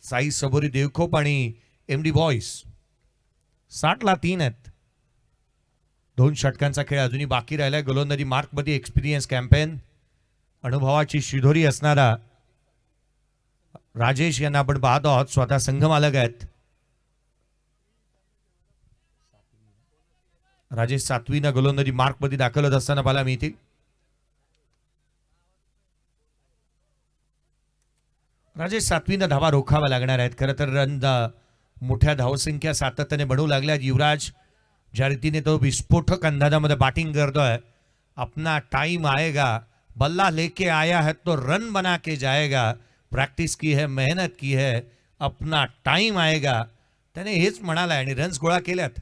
साई सबोरी देवखोप आणि MD बॉईज. 60ला 3 आहेत. 2 षटकांचा खेळ अजूनही बाकी राहिलाय. गोलंदाजी मार्कमध्ये एक्सपिरियन्स कॅम्पेन अनुभवाची शिदोरी असणारा राजेश यांना आपण पाहतो आहोत. स्वतः संघ मालक आहेत. राजेश सातवीनं गोलंदाजी मार्कमध्ये दाखल होत असताना पाहायला मिळतील. राजेश सातवीनं धावा रोखावा लागणार आहेत. खरं तर रन मोठ्या धावसंख्या सातत्याने बनवू लागल्या. युवराज ज्या रीतीने तो विस्फोटक अंदाजामध्ये बॅटिंग करतोय. अपना टाइम आएगा, बल्ला लेके आया है तो रन बना के जाएगा. प्रॅक्टिस की है, मेहनत की है, अपना टाइम आएगा. त्याने हेच म्हणालाय आणि रन्स गोळा केल्यात.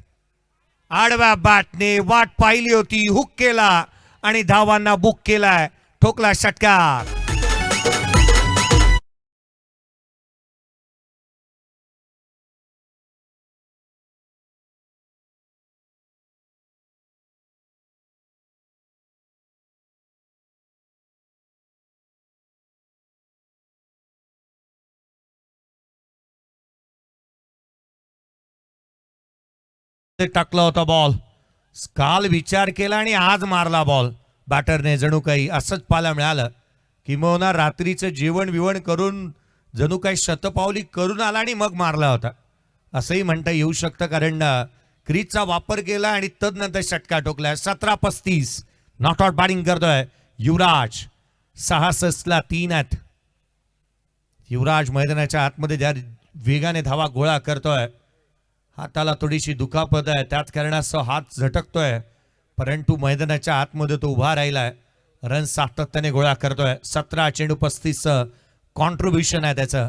आडव्या बॅटने वाट पाहिली होती. हुक केला आणि धावांना बुक केलाय. ठोकला षटकार. टाकला होता बॉल. काल विचार केला आणि आज मारला बॉल बॅटरने. जणू काही असंच पाहायला मिळालं. किंबहुना रात्रीचं जेवण विवण करून जणू काही शतपावली करून आला आणि मग मारला होता असंही म्हणता येऊ शकतं. कारण क्रीजचा वापर केला आणि तदनंतर षटका ठोकलाय. 17-35. नॉट आउट बॅटिंग करतोय युवराज. 66ला 3 आहेत. युवराज मैदानाच्या आतमध्ये ज्या वेगाने धावा गोळा करतोय. हाताला थोडीशी दुखापत आहे त्याच कारणास्तव हात झटकतोय परंतु मैदानाच्या आतमध्ये तो उभा राहिलाय. रन सातत्याने गोळा करतोय. 17 चेंडू 35 कॉन्ट्रीब्युशन आहे त्याचं.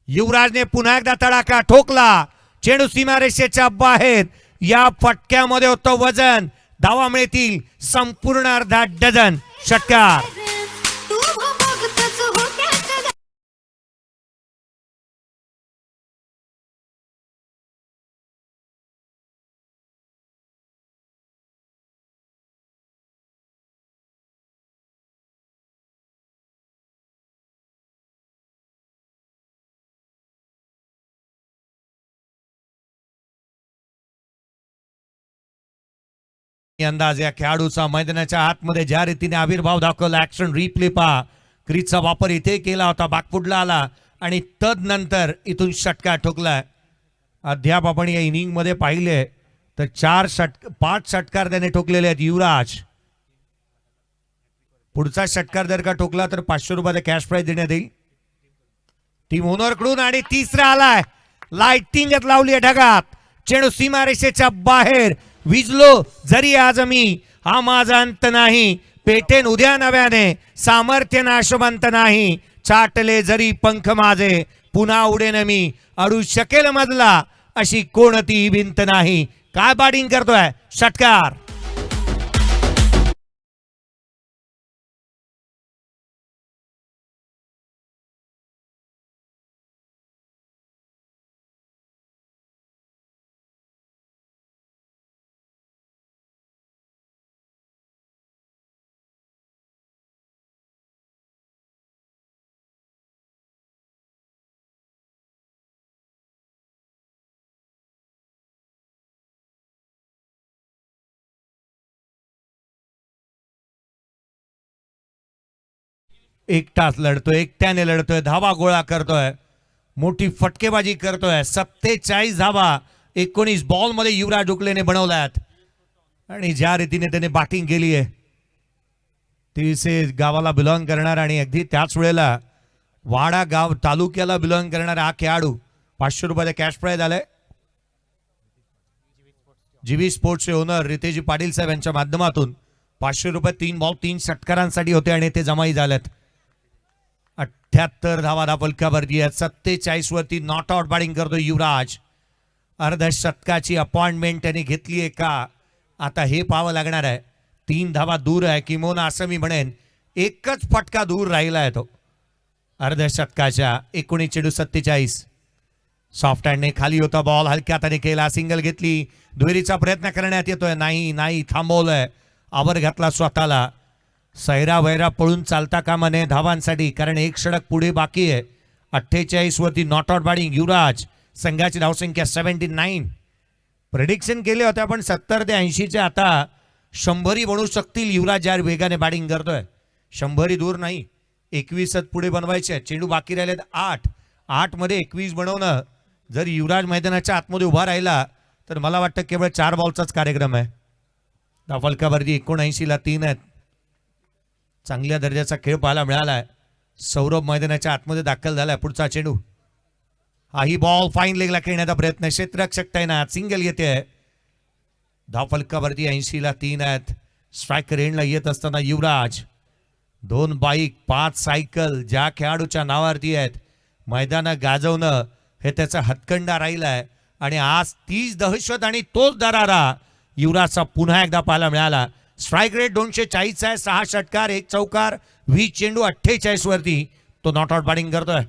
युवराजने पुन्हा एकदा तडाखा ठोकला. चेंडू सीमारेषेच्या बाहेर. या फटक्यामध्ये होतं वजन. धावा मिळतील संपूर्ण अर्धा डझन. षटकार. अंदाज या खेळाडूचा मैदानाच्या आतमध्ये ज्या रीतीने आविर्भाव दाखवला. ऍक्शन रिप्ले पहा. क्रीजचा वापर इथे केला होता. बॅकफुटला आला आणि तदनंतर इथून षटकार ठोकलाय. अद्याप आपण या इनिंग मध्ये पाहिले तर 5 षटकार त्याने ठोकलेले आहेत युवराज. पुढचा षटकार जर का ठोकला तर 500 रुपयाचा कॅश प्राइज देण्यात येईल टीम ओनर कडून. आणि तिसरा आलाय, लाइटिंगच लावली आहे ढगात, चेंडू सीमारेषेच्या बाहेर विजलो जरी आज मी, हा माझा अंत नाही, पेटेन उद्या नव्याने, सामर्थ्य नाशवंत नाही, चाटले जरी पंख माझे, पुन्हा उडेन मी, अडू शकेल मजला अशी कोणतीही भिंत नाही. काय बॅटिंग करतोय, षटकार. एकटाच लढतोय, एकट्याने लढतोय, धावा गोळा करतोय, मोठी फटकेबाजी करतोय. 47 धावा 19 बॉल मध्ये युवराज उकलेने बनवल्यात. आणि ज्या रीतीने त्याने बॅटिंग केली आहे तिसे गावाला बिलॉंग करणार आणि अगदी त्याच वेळेला वाडा गाव तालुक्याला बिलॉंग करणारा हा खेळाडू 500 रुपयाचा कॅश प्राइज आलाय. जीवी स्पोर्ट्सचे ओनर रितेशजी पाटील साहेब यांच्या माध्यमातून 500 रुपये 3 बॉल 3 षटकारांसाठी होते आणि ते जमाई झालेत. 78 धावा धापलकावरती आहेत. 47 वरती नॉट आउट बॅटिंग करतो युवराज. अर्ध शतकाची अपॉइंटमेंट त्याने घेतली आहे का, आता हे पाहावं लागणार आहे. 3 धावा दूर आहे, किमोना असं मी म्हणेन एकच फटका दूर राहिला आहे तो अर्ध शतकाच्या. 19 चेंडू 47. सॉफ्ट हँडने खाली होता बॉल, हलक्या हाताने केला, सिंगल घेतली, दुहेरीचा प्रयत्न करण्यात येतोय, नाही थांबवलंय, आवर घातला स्वतःला. सैरा वैरा पळून चालता कामा नये धावांसाठी, कारण एक षटक पुढे बाकी आहे. 48 वरती नॉट आउट बॅटिंग युवराज. संघाची धावसंख्या 79. प्रेडिक्शन केले होते आपण 70 ते 80 आता 100 बनवू शकतील युवराज ज्या वेगाने बॅटिंग करतोय. 100 दूर नाही, 21 पुढे बनवायचे. चेंडू बाकी राहिलेत 8 मध्ये 21 बनवणं. जर युवराज मैदानाच्या आतमध्ये उभा राहिला तर मला वाटतं केवळ 4 बॉलचाच कार्यक्रम आहे. धावफलकावरती 79 3 आहेत. चांगल्या दर्जाचा खेळ पाहायला मिळालाय. सौरभ मैदानाच्या आतमध्ये दाखल झालाय. पुढचा चेंडू, हाही बॉल फाईन लेगला खेळण्याचा प्रयत्न, क्षेत्ररक्षक तैनात, सिंगल येते. धावफलकावरती 80 3 आहेत. स्ट्राईक रेंजला येत असताना युवराज 2 बाईक 5 सायकल ज्या खेळाडूच्या नावावरती आहेत, मैदान गाजवणं हे त्याचा हतकंडा राहिलाय. आणि आज तीच दहशत आणि तोच दरारा युवराजचा पुन्हा एकदा पाहायला मिळाला. स्ट्राईक रेट 240 आहे, 6 षटकार 1 चौकार 20 चेंडू 48 वरती तो नॉट आउट बॅटिंग करतोय.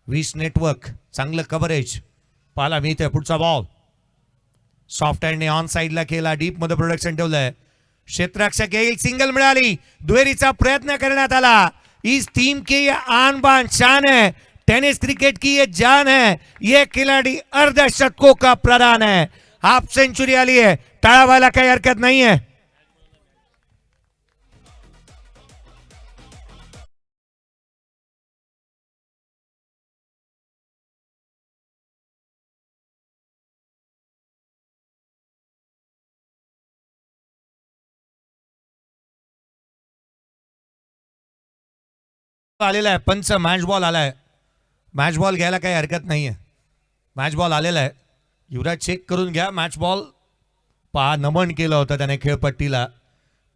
20 नेटवर्क, चांगलं कव्हरेज पाहायला मिळतंय. पुढचा बॉल सॉफ्ट हँडने ऑन साइडला केला, डीप मध्ये प्रोडक्शन ठेवलंय, क्षेत्ररक्षक येईल, सिंगल मिळाली, दुहेरीचा प्रयत्न करण्यात आला. इस टीम के ये आन बान शान है, टेनिस क्रिकेट की ये जान है, ये खिलाड़ी अर्धशतकों का प्रधान है. हाफ सेंचुरी आली है, टाळावायला काही हरकत नाही है. आलेला आहे पंच, मॅच बॉल आलाय. मॅच बॉल घ्यायला काही हरकत नाहीये. मॅच बॉल आलेला आहे. युवराज चेक करून घ्या. मॅच बॉल पहा, नमन केलं होतं त्याने खेळपट्टीला.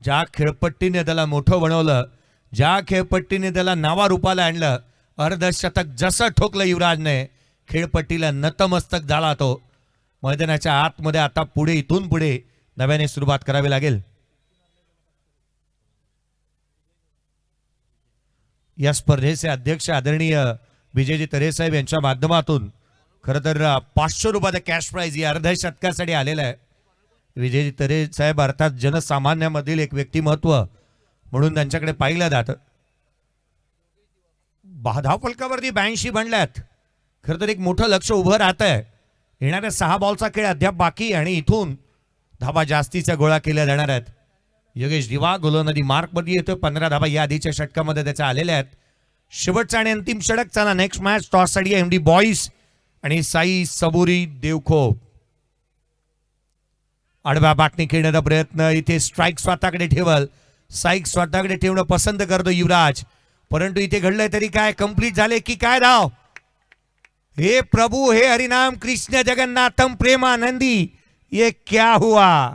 ज्या खेळपट्टीने त्याला मोठं बनवलं, ज्या खेळपट्टीने त्याला नावारूपाला आणलं, अर्धशतक जसं ठोकलं युवराजने, खेळपट्टीला नतमस्तक झाला तो. मैदानाच्या आतमध्ये आता पुढे, इथून पुढे नव्याने सुरुवात करावी लागेल. या स्पर्धेचे अध्यक्ष आदरणीय विजयजी तरे साहेब यांच्या माध्यमातून खरं तर 500 रुपयाचा कॅश प्राइज या अर्ध्या शतकासाठी आलेला आहे. विजयजी तरे साहेब अर्थात जनसामान्यामधील एक व्यक्तिमत्व म्हणून त्यांच्याकडे पाहिलं जातं. धावफलकावरती 82 बनल्यात. खरं तर एक मोठं लक्ष उभं राहत आहे. येणाऱ्या 6 बॉलचा खेळ अद्याप बाकी आणि इथून धावा जास्तीच्या गोळा केल्या जाणार आहेत. योगेश दिवा गोलंदाजी मार्कमध्ये येतो. 15 धावा या आधीच्या षटकामध्ये त्याच्या आलेल्या आहेत. शेवटचा आणि अंतिम षटक. चला नेक्स्ट मॅच टॉस साठी एमडी बॉईज आणि साई सबुरी देवखोप. आडव्या बाटणी खेळण्याचा प्रयत्न, इथे स्ट्राईक स्वतःकडे ठेवल, साईक स्वतःकडे ठेवणं पसंत करतो युवराज, परंतु इथे घडलंय तरी काय, कंप्लीट झाले की काय धाव. हे प्रभू, हे हरिनाम कृष्ण जगन्नाथम प्रेमानंदी, ये क्या हुआ.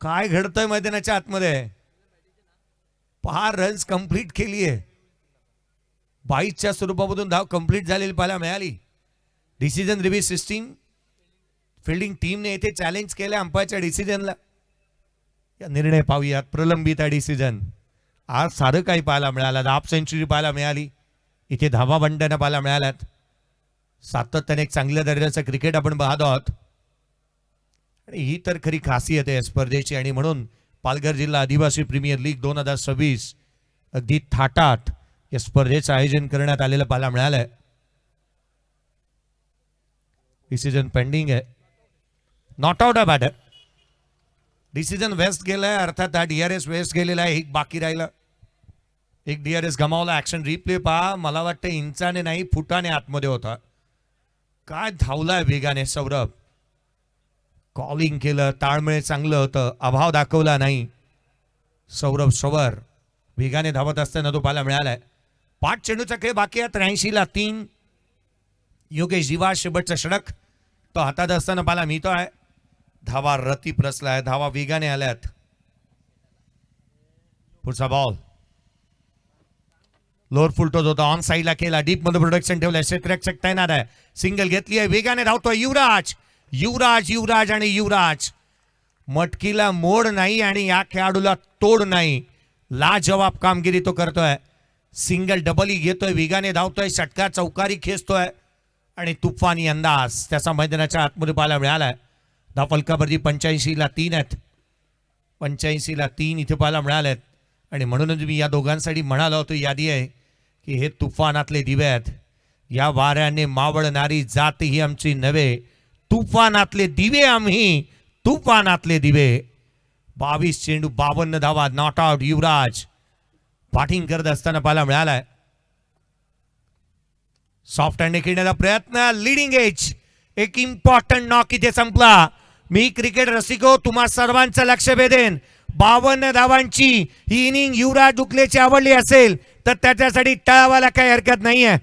काय घडतंय मैदानाच्या आतमध्ये. 5 रन्स कंप्लीट केलीये. 22च्या स्वरूपामधून धाव कंप्लीट झालेली पाहायला मिळाली. डिसिजन रिव्ह्यू सिस्टीम फिल्डिंग टीमने येथे चॅलेंज केलं अंपायरच्या डिसिजनला. या निर्णय पाहूयात. प्रलंबित आहे डिसिजन. आज सारं काही पाहायला मिळालं. हाफ सेंचुरी पाहायला मिळाली. इथे धावा बंडनं पाहायला मिळाल्यात. सातत्याने एक चांगल्या दर्जाचं क्रिकेट आपण पाहत आहोत आणि ही तर खरी खासियत आहे या स्पर्धेची. आणि म्हणून पालघर जिल्हा आदिवासी प्रीमियर लीग 2026 अगदी थाटात या स्पर्धेचं आयोजन करण्यात आलेलं पाहायला मिळालंय. डिसिजन पेंडिंग आहे. नॉट आउट आहे बॅटर. डिसिजन वेस्ट गेलाय, अर्थात हा DRS वेस्ट गेलेला आहे. एक बाकी राहिला. एक DRS गमावला. ऍक्शन रिप्ले पहा. मला वाटतं इंचाने नाही फुटाने आतमध्ये होता. काय धावलाय वेगाने सौरभ. कॉलिंग केलं, ताळमेळ चांगलं होतं, अभाव दाखवला नाही. सौरभ सवर वेगाने धावत असताना तो पाहायला मिळालाय. 5 चेंडूचा खेळ बाकी आहे. 83ला 3. योगेश जीवा शेवटचा षटक तो हातात असताना पाहायला मिळतो आहे. धावा रती प्रसलाय. धावा वेगाने आल्यात. पुढचा बॉल लोअर फुलटोच होता. ऑन साईडला केला. डीप मध्ये प्रोडक्शन ठेवलंय. क्षेत्ररक्षक तैनात आहे. सिंगल घेतली आहे. वेगाने धावतोय युवराज. युवराज युवराज आणि युवराज. मटकीला मोड नाही आणि या खेळाडूला तोड नाही. लाजवाब कामगिरी तो करतोय. सिंगल डबल ही घेतोय. वेगाने धावतोय. षटकार चौकारी खेचतोय आणि तुफानी अंदाज त्याचा मैदानाच्या आतमध्ये पाहायला मिळालाय. धावफलकावरती 85ला 3 आहेत. 85ला 3 इथे पाहायला मिळाल्यात. आणि म्हणूनच मी या दोघांसाठी म्हणालो होतो यादी आहे की हे तुफानातले दिवे आहेत. या वाऱ्याने मावळणारी जात ही आमची नव्हे. तुफानातले दिवे आम्ही. तुफानातले दिवे. 22 चेंडू 52 धावा. Not out. युवराज बॅटिंग करत असताना पाहायला मिळालाय. सॉफ्ट हँड खेळण्याचा प्रयत्न. Leading age. एक इम्पॉर्टंट नॉक इथे संपला. मी क्रिकेट रसिको तुम्हा सर्वांचं लक्ष वेधेन. 52 धावांची ही इनिंग युवराज डुकलेची आवडली असेल तर त्याच्यासाठी टाळावायला काही हरकत नाहीये.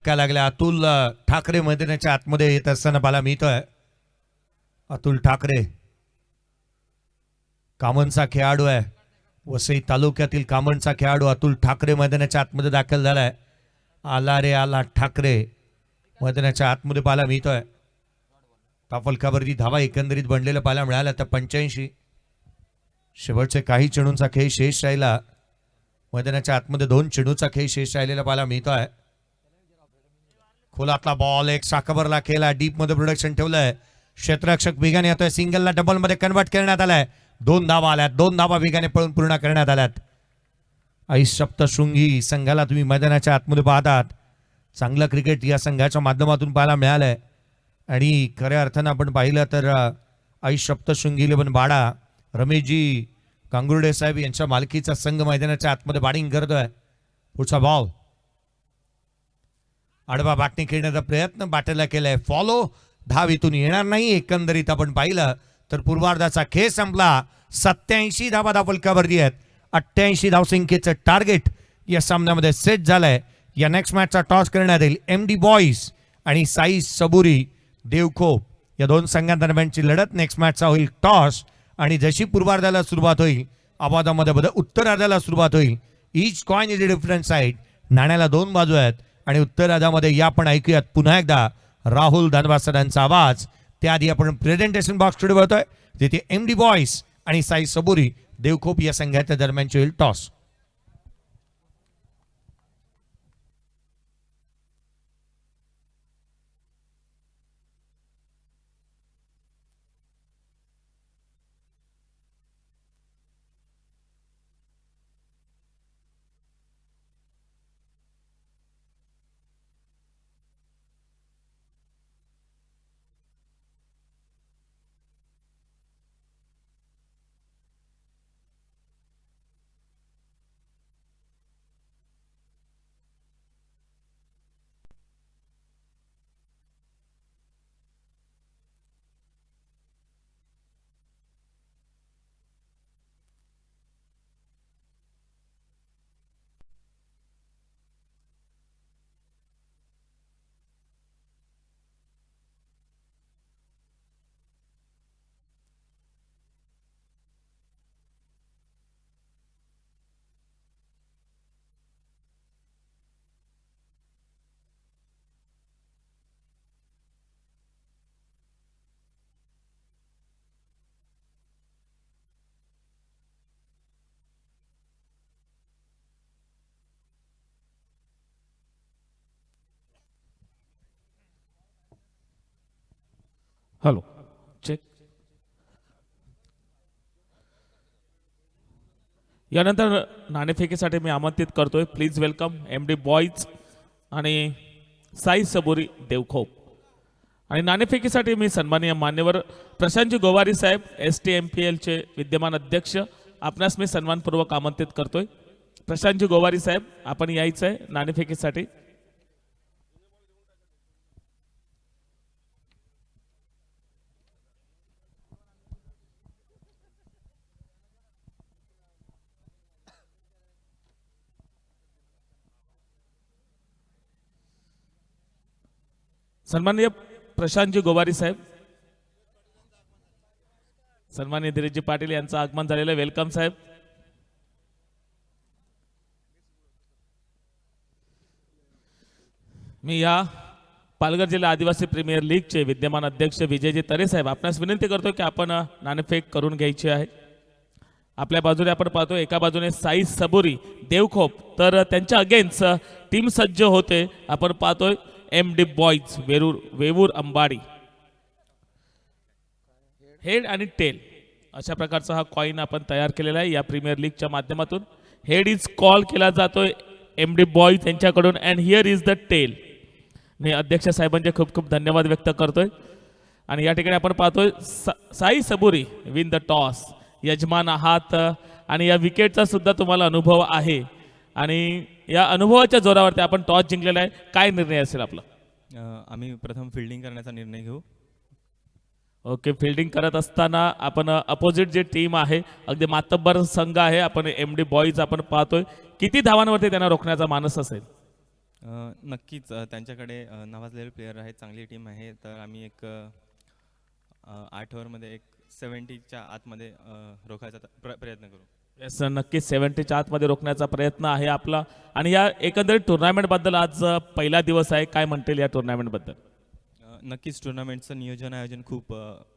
काय लागल्या. अतुल ठाकरे मैदानाच्या आतमध्ये येत असताना पाहायला मिळतोय. अतुल ठाकरे कामनचा खेळाडू आहे. वसई तालुक्यातील कामनचा खेळाडू अतुल ठाकरे मैदानाच्या आतमध्ये दाखल झालाय. आला रे आला ठाकरे मैदानाच्या आतमध्ये पाहायला मिळतोय. ताफलकावरती धावा एकंदरीत बनलेलं पाहायला मिळालं. तर 85 शेवटचे काही चेंडूंचा खेळ शेष राहिला. मैदानाच्या आतमध्ये 2 चेंडूचा खेळ शेष राहिलेला पाहायला मिळतोय. खोलातला बॉल एक साकावरला केला. डीप मध्ये प्रोडक्शन ठेवलंय. क्षेत्ररक्षक वेगाने येतोय. सिंगलला डबल मध्ये कन्वर्ट करण्यात आलाय. 2 धावा आल्यात. 2 धावा वेगाने पळून पूर्ण करण्यात आल्यात. आईस सप्तशृंगी संघाला तुम्ही मैदानाच्या आतमध्ये पाहतात. चांगलं क्रिकेट या संघाच्या माध्यमातून पाहायला मिळालंय. आणि खऱ्या अर्थानं आपण पाहिलं तर आईस सप्तशृंगी 11 बाडा रमेशजी कांगुर्डे साहेब यांच्या मालकीचा संघ मैदानाच्या आतमध्ये बॅटिंग करतोय. पुढचा बॉल आडवा बॅटने खेळण्याचा प्रयत्न. बॅटरला केलाय फॉलो. धाव इथून येणार नाही. एकंदरीत आपण पाहिलं तर पूर्वार्धाचा खेळ संपला. 87 धावा धावफलकावरती आहेत. 88 धावसंख्येचं टार्गेट या सामन्यामध्ये सेट झालंय. या नेक्स्ट मॅचचा टॉस करण्यात येईल. MD बॉईज आणि साई सबुरी देवखोप या 2 संघांदरम्यानची लढत. नेक्स्ट मॅचचा होईल टॉस आणि जशी पूर्वार्धाला सुरुवात होईल आवाजामध्ये बदल उत्तरार्धाला सुरुवात होईल. Each coin is a different side. नाण्याला 2 बाजू आहेत आणि उत्तरार्धामध्ये या पण ऐकूयात पुन्हा एकदा राहुल धनवासरांचा आवाज. त्याआधी आपण प्रेझेंटेशन बॉक्सकडे वळतोय, जिथे MD बॉईज आणि साई सबुरी देवखोप या संघाच्या दरम्यानचे होईल टॉस. Hello check. यानंतर नाणेफेकीसाठी मी आमंत्रित करतोय, प्लीज वेलकम MD बॉईज आणि साई सबुरी देवखोप. आणि नाणेफेकीसाठी मी सन्माननीय मान्यवर प्रशांतजी गोवारी साहेब STMPL चे विद्यमान अध्यक्ष आपणास मी सन्मानपूर्वक आमंत्रित करतोय. प्रशांतजी गोवारी साहेब, आपण यायचं आहे नाणेफेकीसाठी. सन्माननीय प्रशांतजी गोवारी साहेब, सन्माननीय धीरजजी पाटील यांचं आगमन झालेलं आहे. वेलकम साहेब. मी या पालघर जिल्हा आदिवासी प्रीमियर लीगचे विद्यमान अध्यक्ष विजयजी तरे साहेब आपणास विनंती करतो की आपण नाणेफेक करून घ्यायची आहे. आपल्या बाजूने आपण पाहतो, एका बाजूने साई सबुरी देवखोप, तर त्यांच्या अगेन्स्ट टीम सज्ज होते. आपण पाहतोय MD बॉईज वेवूर अंबाडी. हेड आणि टेल अशा प्रकारचा हा कॉइन आपण तयार केलेला आहे या प्रीमियर लीगच्या माध्यमातून. हेड इज कॉल केला जातोय MD बॉईज यांच्याकडून and here is the tale. मी अध्यक्ष साहेबांचे खूप खूप धन्यवाद व्यक्त करतोय. आणि या ठिकाणी आपण पाहतोय Sai Saburi win the toss, यजमान आहात आणि या विकेटचा सुद्धा तुम्हाला अनुभव आहे आणि या अनुभवाच्या जोरावरती आपण टॉस जिंकलेला आहे. काय निर्णय असेल आपला? आम्ही प्रथम फिल्डिंग करण्याचा निर्णय घेऊ. ओके, फिल्डिंग करत असताना आपण अपोजिट जे टीम आहे, अगदी मातब्बर संघ आहे, आपण MD बॉईज आपण पाहतोय, किती धावांवरती त्यांना रोखण्याचा मानस असेल? नक्कीच त्यांच्याकडे नावाजलेले प्लेयर आहेत, चांगली टीम आहे. तर आम्ही एक 8 ओव्हरमध्ये एक 70च्या आतमध्ये रोखायचा प्रयत्न करू. येस, नक्कीच 70च्या आतमध्ये रोखण्याचा प्रयत्न आहे आपला. आणि या एकंदरीत टुर्नामेंटबद्दल आज पहिला दिवस आहे, काय म्हणतील या टुर्नामेंटबद्दल? नक्कीच टुर्नामेंटचं नियोजन आयोजन खूप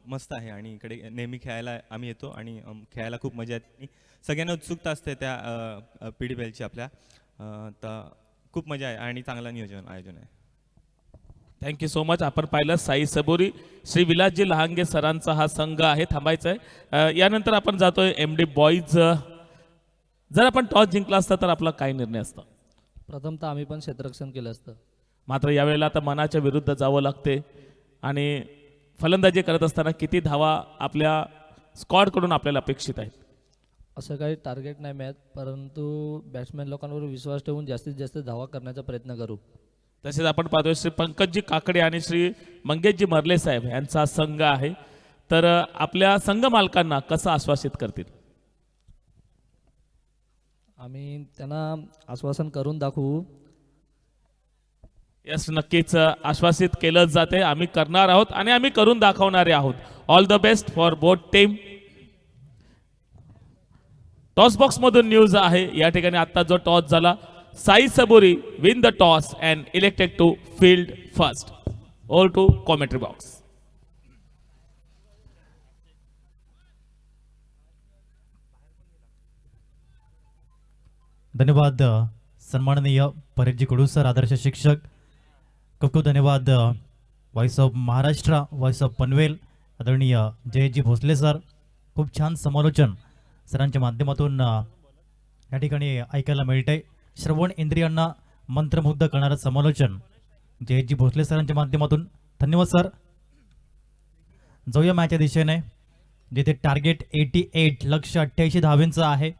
मस्त आहे आणि इकडे नेहमी खेळायला आम्ही येतो आणि खेळायला खूप मजा येते. सगळ्यांना उत्सुकता असते त्या PDPLची आपल्या. तर खूप मजा आहे आणि चांगला नियोजन आयोजन आहे. Thank you so much. आपण पाहिलं साई सबुरी श्री विलासजी लहांगे सरांचा हा संघ आहे. थांबायचं आहे. यानंतर आपण जातोय MD बॉईज. जर आपण टॉस जिंकला असता तर आपला काय निर्णय असता? प्रथमतः आम्ही पण क्षेत्ररक्षण केलं असतं. मात्र यावेळेला आता मनाच्या विरुद्ध जावं लागते आणि फलंदाजी करत असताना किती धावा आपल्या स्क्वॉडकडून आपल्याला अपेक्षित आहेत? असं काही टार्गेट नाही मिळत, परंतु बॅट्समॅन लोकांवर विश्वास ठेवून जास्तीत जास्त धावा करण्याचा प्रयत्न करू. तसेच आपण पाहतोय श्री पंकजजी काकडे आणि श्री मंगेशजी मर्ले साहेब यांचा संघ आहे. तर आपल्या संघ मालकांना कसं आश्वासित करतील? आम्ही त्यांना आश्वासन करून दाखवू. यस, नक्कीच आश्वासित केलं जाते. आम्ही करणार आहोत आणि आम्ही करून दाखवणारे आहोत. All the best for both team. Toss box मधून न्यूज आहे. या ठिकाणी आता जो टॉस झाला, Sai Saburi win the toss and elected to field first. All to commentary box. धन्यवाद सन्माननीय परेशजी कडू सर, आदर्श शिक्षक. खूप खूप धन्यवाद voice of Maharashtra, voice of Panvel, आदरणीय जयजी भोसले सर. खूप छान समालोचन सरांच्या माध्यमातून या ठिकाणी ऐकायला मिळतंय. श्रवण इंद्रियांना मंत्रमुग्ध करणारं समालोचन जयजी भोसले सरांच्या माध्यमातून. धन्यवाद सर. जाऊया मॅचच्या दिशेने, जिथे टार्गेट 88 लक्ष 88 धावेंचं आहे.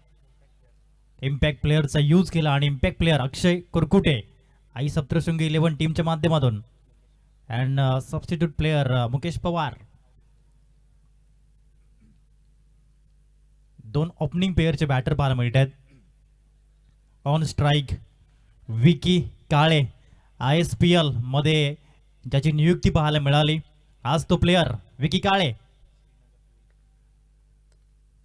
इम्पॅक्ट प्लेअरचा यूज केला आणि इम्पॅक्ट प्लेअर अक्षय कुरकुटे आई सप्तशृंगी 11 टीमच्या माध्यमातून and substitute player Mukesh Pawar. दोन ओपनिंग पेअरचे बॅटर पाहायला मिळत आहेत. On strike Vicky Kale, ISPL मध्ये ज्याची नियुक्ती पाहायला मिळाली. आज तो प्लेअर विकी काळे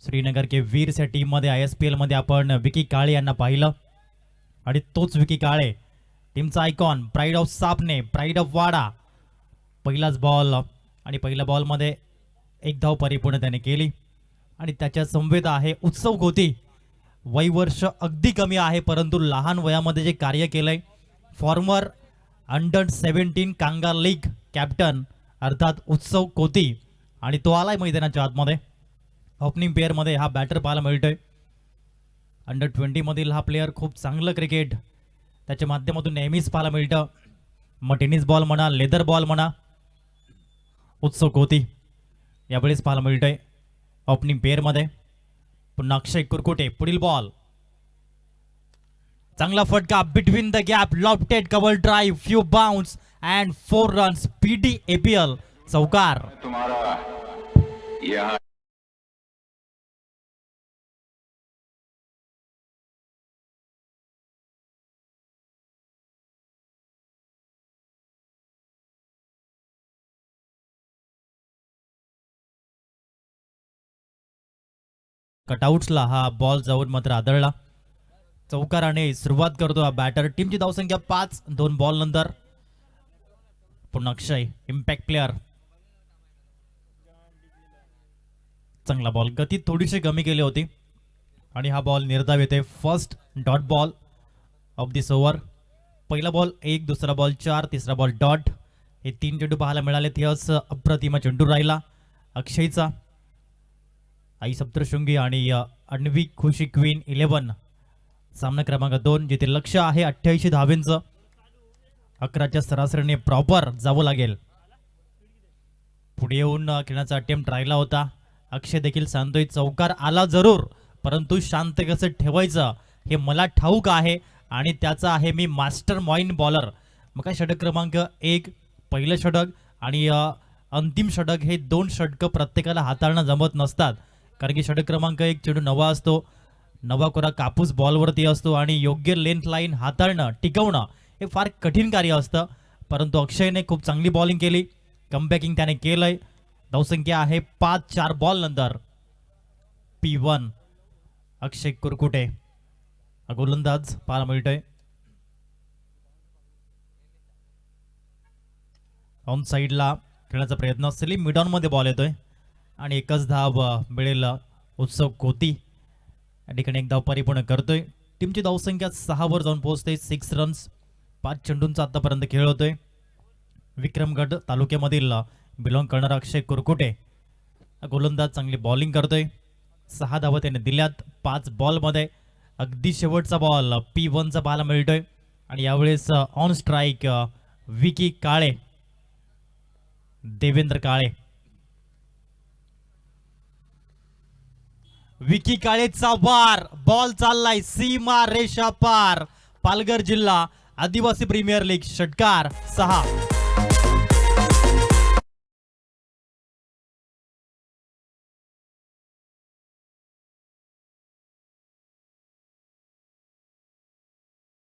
श्रीनगर के वीर्स या टीम मध्ये ISPL मध्ये आपण विकी काळे यांना पाहिलं आणि तोच विकी काळे टीमचा icon, pride of Sapne, pride of Wada. पहिलाच बॉल आणि पहिल्या बॉलमध्ये एक धाव परिपूर्ण त्याने केली आणि त्याच्या समवेत आहे उत्सव गोती. वयवर्ष अगदी कमी आहे परंतु लहान वयामध्ये जे कार्य केलंय, फॉर्मर अंडर-17 कांगार लीग कॅप्टन अर्थात उत्सव कोती, आणि तो आलाय मैदानाच्या आतमध्ये. ओपनिंग पेअरमध्ये हा बॅटर पाहायला मिळतोय. अंडर-20 मधील हा प्लेअर खूप चांगलं क्रिकेट त्याच्या माध्यमातून नेहमीच पाहायला मिळतं. मग टेनिस बॉल म्हणा, लेदर बॉल म्हणा, उत्सव कोती यावेळेस पाहायला मिळतोय ओपनिंग पेअरमध्ये. पुन्हा अक्षय कुरकुटे, पुढील बॉल चांगला फटका between the gap, lofted cover drive, few bounce and 4 runs. PD APL चौकार. कटआउट्सला हा बॉल जाऊन मात्र आदळला. चौकाराने सुरुवात करतो हा बॅटर. टीमची धावसंख्या 5 2 बॉल नंतर. पुन्हा अक्षय, इम्पॅक्ट प्लेअर. चांगला बॉल, गती थोडीशी कमी केली होती आणि हा बॉल निर्धाव येते. First dot ball of this over. पहिला बॉल 1, दुसरा बॉल 4, तिसरा बॉल डॉट. हे 3 चेंडू पाहायला मिळाले. तेच अप्रतिम चेंडू राहिला अक्षयचा. आई सप्तशृंगी आणि अन्वी खुशी क्वीन 11 सामना क्रमांक 2, जिथे लक्ष आहे 88 धावेंचं. 11च्या सरासरीने प्रॉपर जावं लागेल. पुढे येऊन खेळण्याचा अटेम्प्ट राहिला होता. अक्षय देखील सांगतोय चौकार आला जरूर परंतु शांत कसं ठेवायचं हे मला ठाऊक आहे आणि त्याचा आहे मी मास्टर माइंड बॉलर. मग काय षटक क्रमांक 1 पहिलं षटक आणि अंतिम षटक हे 2 षटकं प्रत्येकाला हाताळणं जमत नसतात. कारण की षटक क्रमांक 1 चेंडू नवा असतो, नवा कोरा कापूस बॉलवरती असतो आणि योग्य लेंथ लाईन हाताळणं टिकवणं हे फार कठीण कार्य असतं. परंतु अक्षयने खूप चांगली बॉलिंग केली, कमबॅकिंग त्याने केलंय. धावसंख्या आहे 5-4 बॉल नंतर. P1 अक्षय कुरकुटे गोलंदाज पाहायला मिळतोय. ऑन साईडला खेळण्याचा प्रयत्न, सलीम मिडॉन मध्ये बॉल येतोय आणि एकच धाव मिळेल उत्सव कोती. या ठिकाणी एक धाव परिपूर्ण करतोय. टीमची धावसंख्या 6 वर जाऊन पोहोचते. 6 रन्स. 5 चेंडूंचा आतापर्यंत खेळ होतोय. विक्रमगड तालुक्यामधील बिलॉंग करणारा अक्षय कुरकुटे गोलंदाज चांगली बॉलिंग करतोय. 6 धावा त्याने दिल्यात 5 बॉलमध्ये. अगदी शेवटचा बॉल P1चा पाहायला मिळतोय आणि यावेळेस ऑन स्ट्राईक विकी काळे, देवेंद्र काळे. विकी काळेचा वार, बॉल चाललाय सीमा रेषा पार. पालघर जिल्हा आदिवासी प्रीमियर लीग षटकार 6.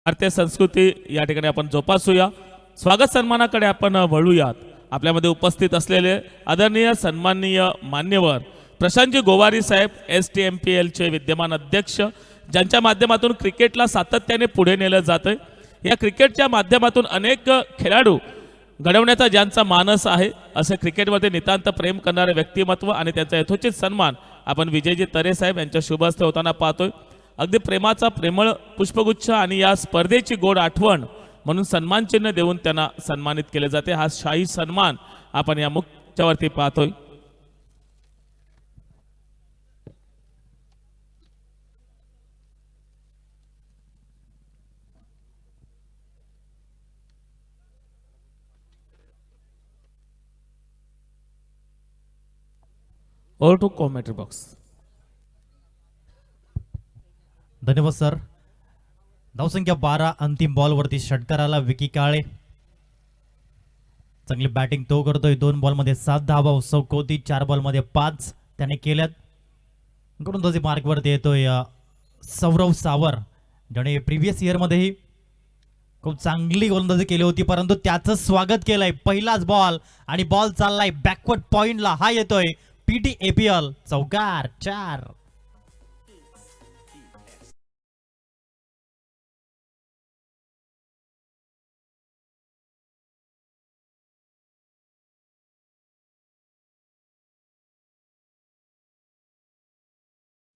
भारतीय संस्कृती या ठिकाणी आपण जोपासूया. स्वागत सन्मानाकडे आपण वळूयात. आपल्यामध्ये उपस्थित असलेले आदरणीय सन्माननीय मान्यवर प्रशांतजी गोवारी साहेब, STMPL चे विद्यमान अध्यक्ष, ज्यांच्या माध्यमातून क्रिकेटला सातत्याने पुढे नेलं जातंय. या क्रिकेटच्या माध्यमातून अनेक खेळाडू घडवण्याचा ज्यांचा मानस आहे, असे क्रिकेटमध्ये नितांत प्रेम करणारे व्यक्तिमत्व आणि त्यांचा यथोचित सन्मान आपण विजयजी तरे साहेब यांच्या शुभ हस्ते होताना पाहतोय. अगदी प्रेमाचा प्रेमळ पुष्पगुच्छ आणि या स्पर्धेची गोड आठवण म्हणून सन्मान चिन्ह देऊन त्यांना सन्मानित केले जाते. हा शाही सन्मान आपण या मुख्यावरती पाहतोय. Over to commentary box. धन्यवाद सर. धावसंख्या 12, अंतिम बॉलवरती षटकाराला विकी काळे. चांगली बॅटिंग तो करतोय. 2 बॉलमध्ये 7 धावा. उत्सव कोती 4 बॉलमध्ये 5 त्याने केल्यात. गोलंदाजी मार्कवरती येतोय सौरव सावर, ज्याने प्रिव्हियस इयरमध्येही खूप चांगली गोलंदाजी केली होती, परंतु त्याचं स्वागत केलंय. पहिलाच बॉल आणि बॉल चाललाय बॅकवर्ड पॉइंटला. हा येतोय PTAPL चौकार 4.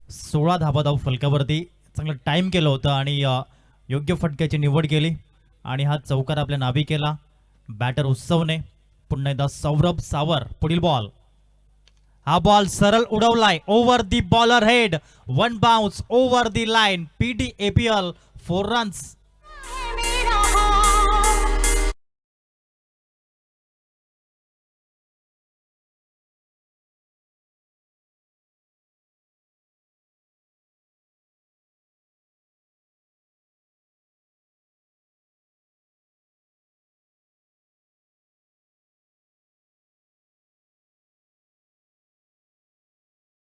सोळा धाबा धाव फलकावरती. चांगलं टाइम केलं होतं आणि योग्य फटक्याची निवड केली आणि हा चौकार आपल्या नावी केला. बॅटर उत्सवने. पुन्हा एकदा सौरभ सावर. पुढील बॉल. हा बॉल सरळ उडवलाय over the bowler head. 1 bounce over the line. PTAPL 4 runs.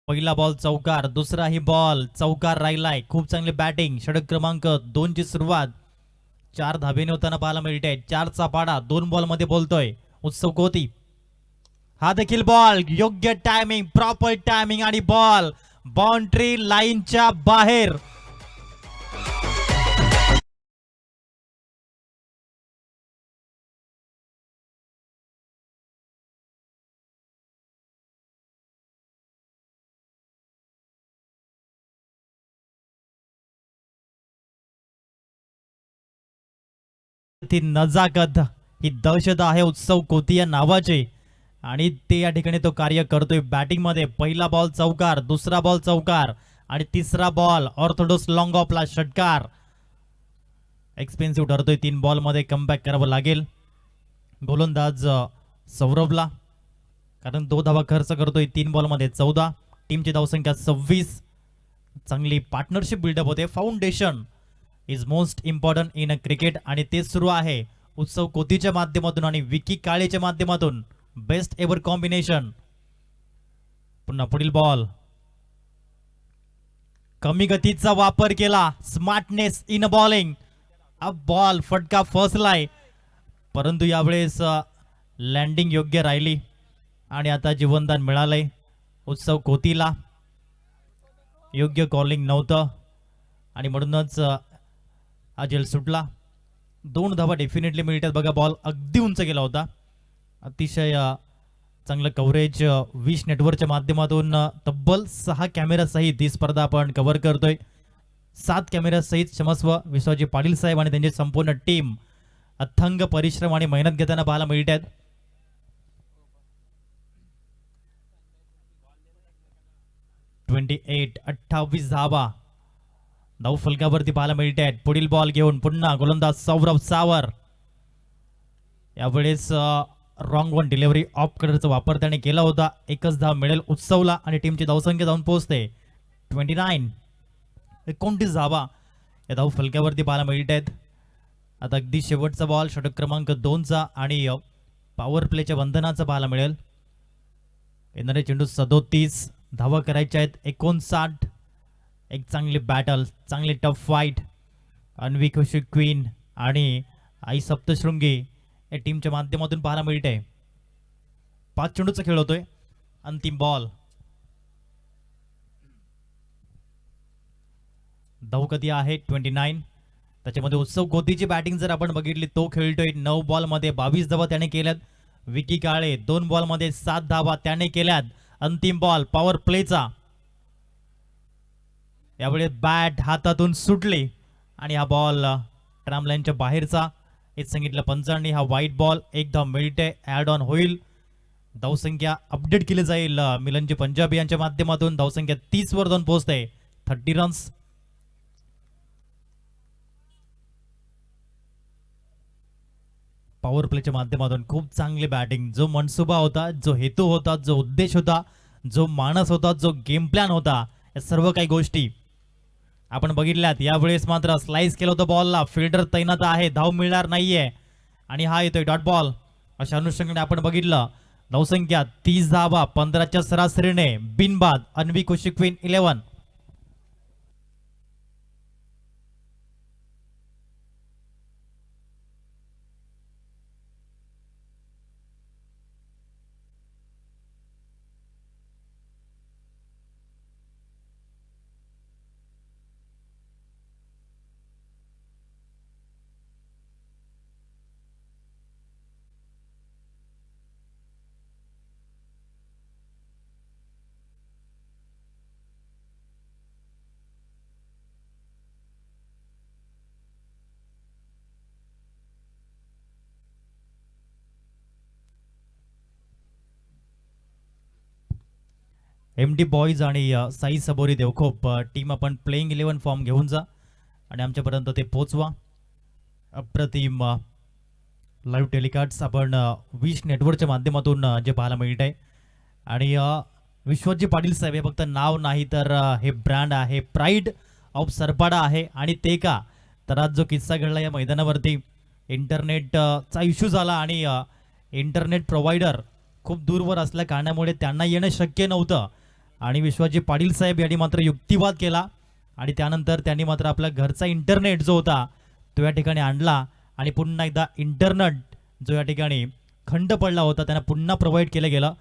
पहिला बॉल चौकार. दुसराही बॉल चौकार राहिलाय. खूप चांगली बॅटिंग. षटक क्रमांक 2 ची सुरुवात 4 धाबेने होताना पाहायला मिळते. 4चा पाडा 2 बॉल मध्ये बोलतोय उत्सव कोती. हा देखील बॉल. योग्य टायमिंग, प्रॉपर टायमिंग आणि बॉल बाउंड्री लाईनच्या बाहेर. ती नजाकत, ही दहशत आहे उत्सव कोती या नावाचे आणि ते या ठिकाणी तो कार्य करतोय. बॅटिंग मध्ये पहिला बॉल चौकार, दुसरा बॉल चौकार आणि तिसरा बॉल ऑर्थोडॉक्स लॉंग ऑफला षटकार. एक्सपेन्सिव्ह ठरतोय. 3 बॉल मध्ये कमबॅक करावं लागेल गोलंदाज सौरभला, कारण 2 धावा खर्च करतोय. 3 बॉल मध्ये 14. टीमची धावसंख्या 26. चांगली पार्टनरशिप बिल्डअप होते. Foundation is most important in a cricket आणि ते सुरू आहे उत्सव कोतीच्या माध्यमातून आणि विकी काळेच्या माध्यमातून. Best ever combination. पुन्हा पुढील बॉल. कमी गतीचा वापर केला. Smartness in a bowling. अब बॉल फटका फसलाय, परंतु यावेळेस लँडिंग योग्य राहिली आणि आता जीवनदान मिळालंय उत्सव कोतीला. योग्य कॉलिंग नव्हतं आणि म्हणूनच हा झेल सुटला. 2 धावा डेफिनेटली मिळतात. बघा बॉल अगदी उंच गेला होता. अतिशय चांगलं कव्हरेज विश नेटवर्कच्या माध्यमातून तब्बल 6 कॅमेरा सहित ही स्पर्धा आपण कव्हर करतोय. 7 कॅमेरा सहित क्षमस्व विश्वाजी पाटील साहेब आणि त्यांची संपूर्ण टीम अथंग परिश्रम आणि मेहनत घेताना पाहायला मिळतात. (28) 28 धावा धाव फलकावरती पाहायला मिळत आहेत. पुढील बॉल घेऊन पुन्हा गोलंदाज सौरभ सावर. यावेळेस रॉंग वन डिलिव्हरी ऑफ कटरचा वापर त्याने केला होता. 1च धाव मिळेल उत्सवला आणि टीमची धावसंख्या जाऊन पोहोचते 29. 29 धावा या धाव फलकावरती पाहायला मिळत आहेत. आता अगदी शेवटचा बॉल षटक क्रमांक 2चा आणि पॉवर प्लेच्या बंधनाचा पाहायला मिळेल. येणारे चेंडू 37. धावा करायच्या आहेत 59. एक चांगली बॅटल, चांगली टफ फाईट अन्वी खुशी क्वीन आणि आई सप्तशृंगी या टीमच्या माध्यमातून पाहायला मिळते. 5 चेंडूचा खेळ होतोय. अंतिम बॉल. धाव कधी आहे 29. त्याच्यामध्ये उत्सव कोतीची बॅटिंग जर आपण बघितली तो खेळतोय. 9 बॉल मध्ये 22 धावा त्याने केल्यात. विकी काळे 2 बॉल मध्ये 7 धावा त्याने केल्यात. अंतिम बॉल पॉवर प्लेचा. यावेळी बॅट हातातून सुटली आणि हा बॉल ट्रॅमलाईनच्या बाहेरचा. हेच सांगितलं पंचांनी. हा वाईट बॉल, एक धाव मिळते, ॲड ऑन होईल. धावसंख्या अपडेट केली जाईल मिलनजी पंजाबी यांच्या माध्यमातून. धावसंख्या 30 वर जाऊन पोहोचते, 30 रन्स. पॉवर प्लेच्या माध्यमातून खूप चांगली बॅटिंग. जो मनसुबा होता, जो हेतू होता, जो उद्देश होता, जो मानस होता, जो गेम प्लॅन होता, या सर्व काही गोष्टी आपण बघितल्यात. यावेळेस मात्र स्लाइस केलं होतं बॉलला, फिल्डर तैनात आहे, धाव मिळणार नाहीये आणि हा येतोय डॉट बॉल. अशा अनुषंगाने आपण बघितलं धावसंख्या 30 धावा 15च्या सरासरीने बिनबाद. अन्वी खुशी क्वीन 11. MD बॉईज आणि साई सबोरी देवखोप टीम आपण प्लेइंग 11 फॉर्म घेऊन जा आणि आमच्यापर्यंत ते पोचवा. अप्रतिम लाईव्ह टेलिकास्ट आपण विश नेटवर्कच्या माध्यमातून जे पाहायला मिळत आहे. आणि विश्वजी पाटील साहेब हे फक्त नाव नाही तर हे ब्रँड आहे, प्राईड ऑफ सरपाडा आहे. आणि ते का तर आज जो किस्सा घडला या मैदानावरती, इंटरनेटचा इश्यू झाला आणि इंटरनेट प्रोव्हायडर खूप दूरवर असल्या कारणामुळे त्यांना येणं शक्य नव्हतं. आणि विश्वाजी पाटील साहेब यांनी मात्र युक्तिवाद केला आणि त्यानंतर त्यांनी मात्र आपला घरचा इंटरनेट जो होता तो या ठिकाणी आणला आणि पुन्हा एकदा इंटरनेट जो या ठिकाणी खंड पडला होता त्यांना पुन्हा प्रोव्हाइड केलं गेलं.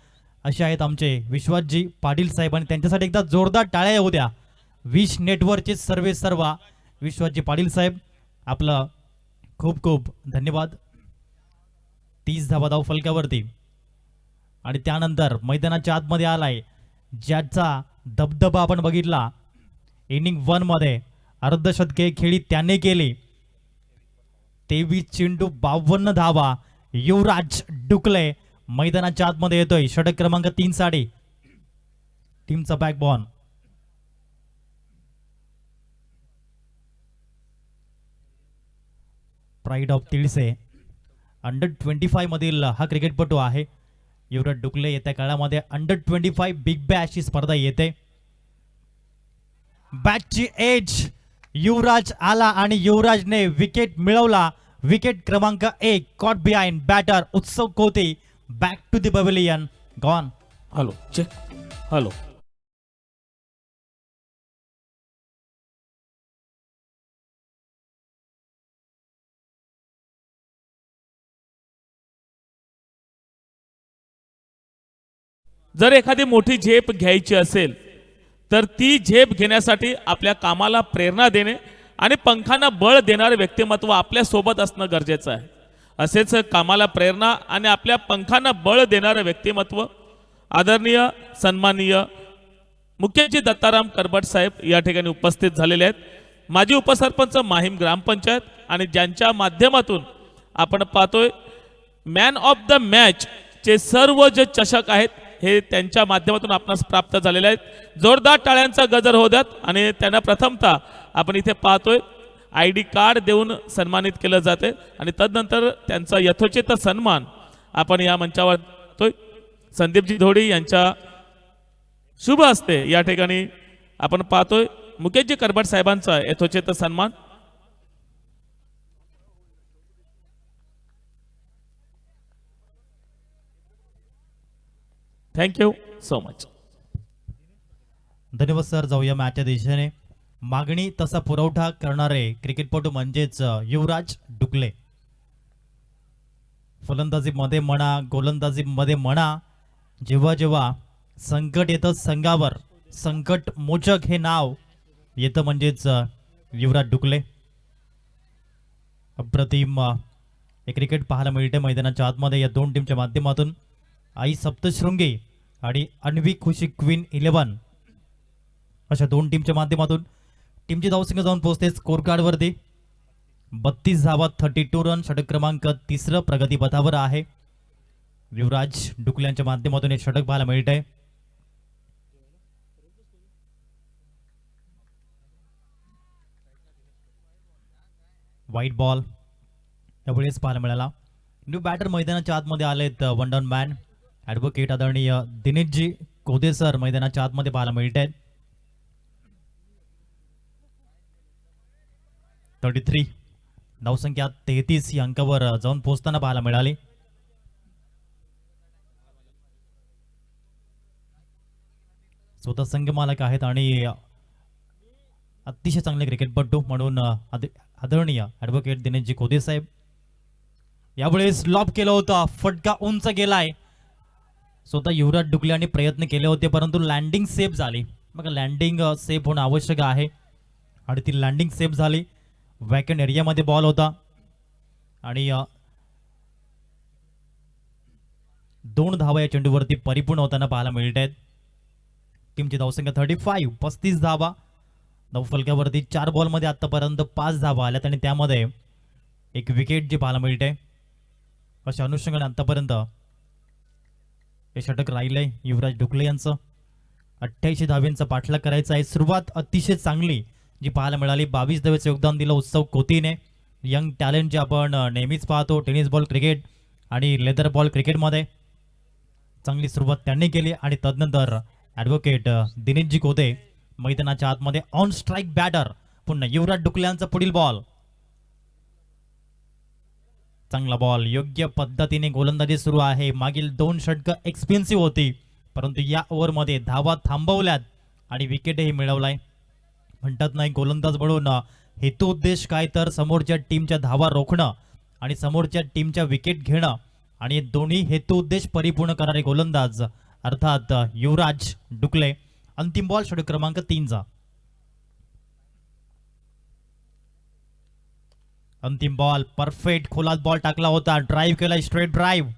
असे आहेत आमचे विश्वासजी पाटील साहेब आणि त्यांच्यासाठी एकदा जोरदार टाळ्या येऊ द्या. विश नेटवर्कचे सर्वा विश्वासजी पाटील साहेब, आपलं खूप खूप धन्यवाद. 30 धावा धाव फलकावरती. आणि त्यानंतर मैदानाच्या आतमध्ये आलाय ज्याचा दबदबा आपण बघितला. इनिंग 1 मध्ये अर्धशतके खेळी त्याने केली. 23 चेंडू 52 धावा. युवराज डुकले मैदानाच्या आतमध्ये येतोय. षटक क्रमांक 3 साठी टीमचा बॅकबॉन. प्राईड ऑफ तिळसे अंडर-25 मधील हा क्रिकेटपटू आहे. युवराज डुकले येत्या काळामध्ये अंडर-25 बिग बॅश ही स्पर्धा येते. बॅटची एज युवराज आला आणि युवराजने विकेट मिळवला. विकेट क्रमांक 1 caught behind batter Utsav Kote. Back to the pavilion. Gone. Hello check. Hello जर एखादी मोठी झेप घ्यायची असेल तर ती झेप घेण्यासाठी आपल्या कामाला प्रेरणा देणे आणि पंखांना बळ देणारे व्यक्तिमत्व आपल्या सोबत असणं गरजेचं आहे. असेच कामाला प्रेरणा आणि आपल्या पंखांना बळ देणारे व्यक्तिमत्व आदरणीय सन्माननीय मुख्यमंत्री दत्ताराम करबट साहेब या ठिकाणी उपस्थित झालेले आहेत. माजी उपसरपंच माहीम ग्रामपंचायत आणि ज्यांच्या माध्यमातून आपण पाहतोय मॅन ऑफ द मॅच चे सर्व जे चषक आहेत हे त्यांच्या माध्यमातून आपणास प्राप्त झालेले आहेत. जोरदार टाळ्यांचा गजर होऊ द्यात. आणि त्यांना प्रथमतः आपण इथे पाहतोय ID कार्ड देऊन सन्मानित केलं जाते आणि तदनंतर त्यांचा यथोचित सन्मान आपण या मंचावर पाहतोय. संदीपजी धोडी यांच्या शुभ हस्ते या ठिकाणी आपण पाहतोय मुकेशजी करबट साहेबांचा यथोचित सन्मान. Thank you so much. धन्यवाद सर. जाऊया मॅचच्या दिशेने. मागणी तसा पुरवठा करणारे क्रिकेटपटू म्हणजेच युवराज डुकले. फलंदाजीमध्ये म्हणा गोलंदाजीमध्ये म्हणा जेव्हा जेव्हा संकट येतं संघावर, संकट मोचक हे नाव येतं म्हणजेच युवराज डुकले. अप्रतिम हे क्रिकेट पाहायला मिळते मैदानाच्या आतमध्ये या दोन टीमच्या माध्यमातून. आई सप्तशृंगी आणि अन्वी खुशी क्वीन 11 अशा दोन टीमच्या माध्यमातून टीमची धावसंख्या जाऊन पोहोचते स्कोर कार्डवरती 32 धावा 32 रन. षटक क्रमांक 3 प्रगती पथावर आहे. युवराज डुकले यांच्या माध्यमातून एक षटक पाहायला मिळत आहे. व्हाईट बॉल यावेळेस पाहायला मिळाला. न्यू बॅटर मैदानाच्या आतमध्ये आलेत. वन डाऊन मॅन ॲडव्होकेट आदरणीय दिनेशजी कोदे सर मैदानाच्या आतमध्ये पाहायला मिळत आहेत. 33 धावसंख्या 33 या अंकावर जाऊन पोहोचताना पाहायला मिळाली. स्वतः संघ मालक आहेत आणि अतिशय चांगले क्रिकेटपटू म्हणून आदरणीय ॲडव्होकेट दिनेशजी कोदे साहेब. यावेळेस लॉब केला होता, फटका उंच गेलाय. स्वतः युवराज डुकले यांनी प्रयत्न केले होते परंतु लँडिंग सेफ झाली. मग लँडिंग सेफ होणं आवश्यक आहे आणि ती लँडिंग सेफ झाली. वॅकंट एरियामध्ये बॉल होता आणि 2 धावा या चेंडूवरती परिपूर्ण होताना पाहायला मिळत आहेत. टीमची धावसंख्या 35 धावा. धावफलकावरती 4 बॉलमध्ये आतापर्यंत 5 धावा आल्यात आणि त्यामध्ये एक विकेट जी पाहायला मिळते. अशा अनुषंगाने आतापर्यंत हे षटक राहिलंय युवराज डुकले यांचं. 88 धाव्यांचा पाठलाग करायचा आहे. सुरुवात अतिशय चांगली जी पाहायला मिळाली. 22 धावेचं योगदान दिलं उत्सव कोतीने. यंग टॅलेंट जे आपण नेहमीच पाहतो टेनिस बॉल क्रिकेट आणि लेदर बॉल क्रिकेटमध्ये चांगली सुरुवात त्यांनी केली आणि तदनंतर ॲडव्होकेट दिनेशजी कोदे मैदानाच्या आतमध्ये ऑन स्ट्राईक बॅटर. पुन्हा युवराज डुकले यांचा पुढील बॉल. चांगला बॉल. योग्य पद्धतीने गोलंदाजी सुरू आहे. मागील 2 षटकं एक्सपेन्सिव्ह होती परंतु या ओव्हरमध्ये धावा थांबवल्यात आणि विकेटही मिळवलाय. म्हणतात नाही गोलंदाज म्हणून हेतू उद्देश काय तर समोरच्या टीमच्या धावा रोखणं आणि समोरच्या टीमच्या विकेट घेणं आणि दोन्ही हेतू उद्देश परिपूर्ण करणारे गोलंदाज अर्थात युवराज डुकले. अंतिम बॉल षटक क्रमांक 3चा. अंतिम बॉल परफेक्ट खोलात बॉल टाकला होता. ड्राईव्ह केला, स्ट्रेट ड्राईव्ह.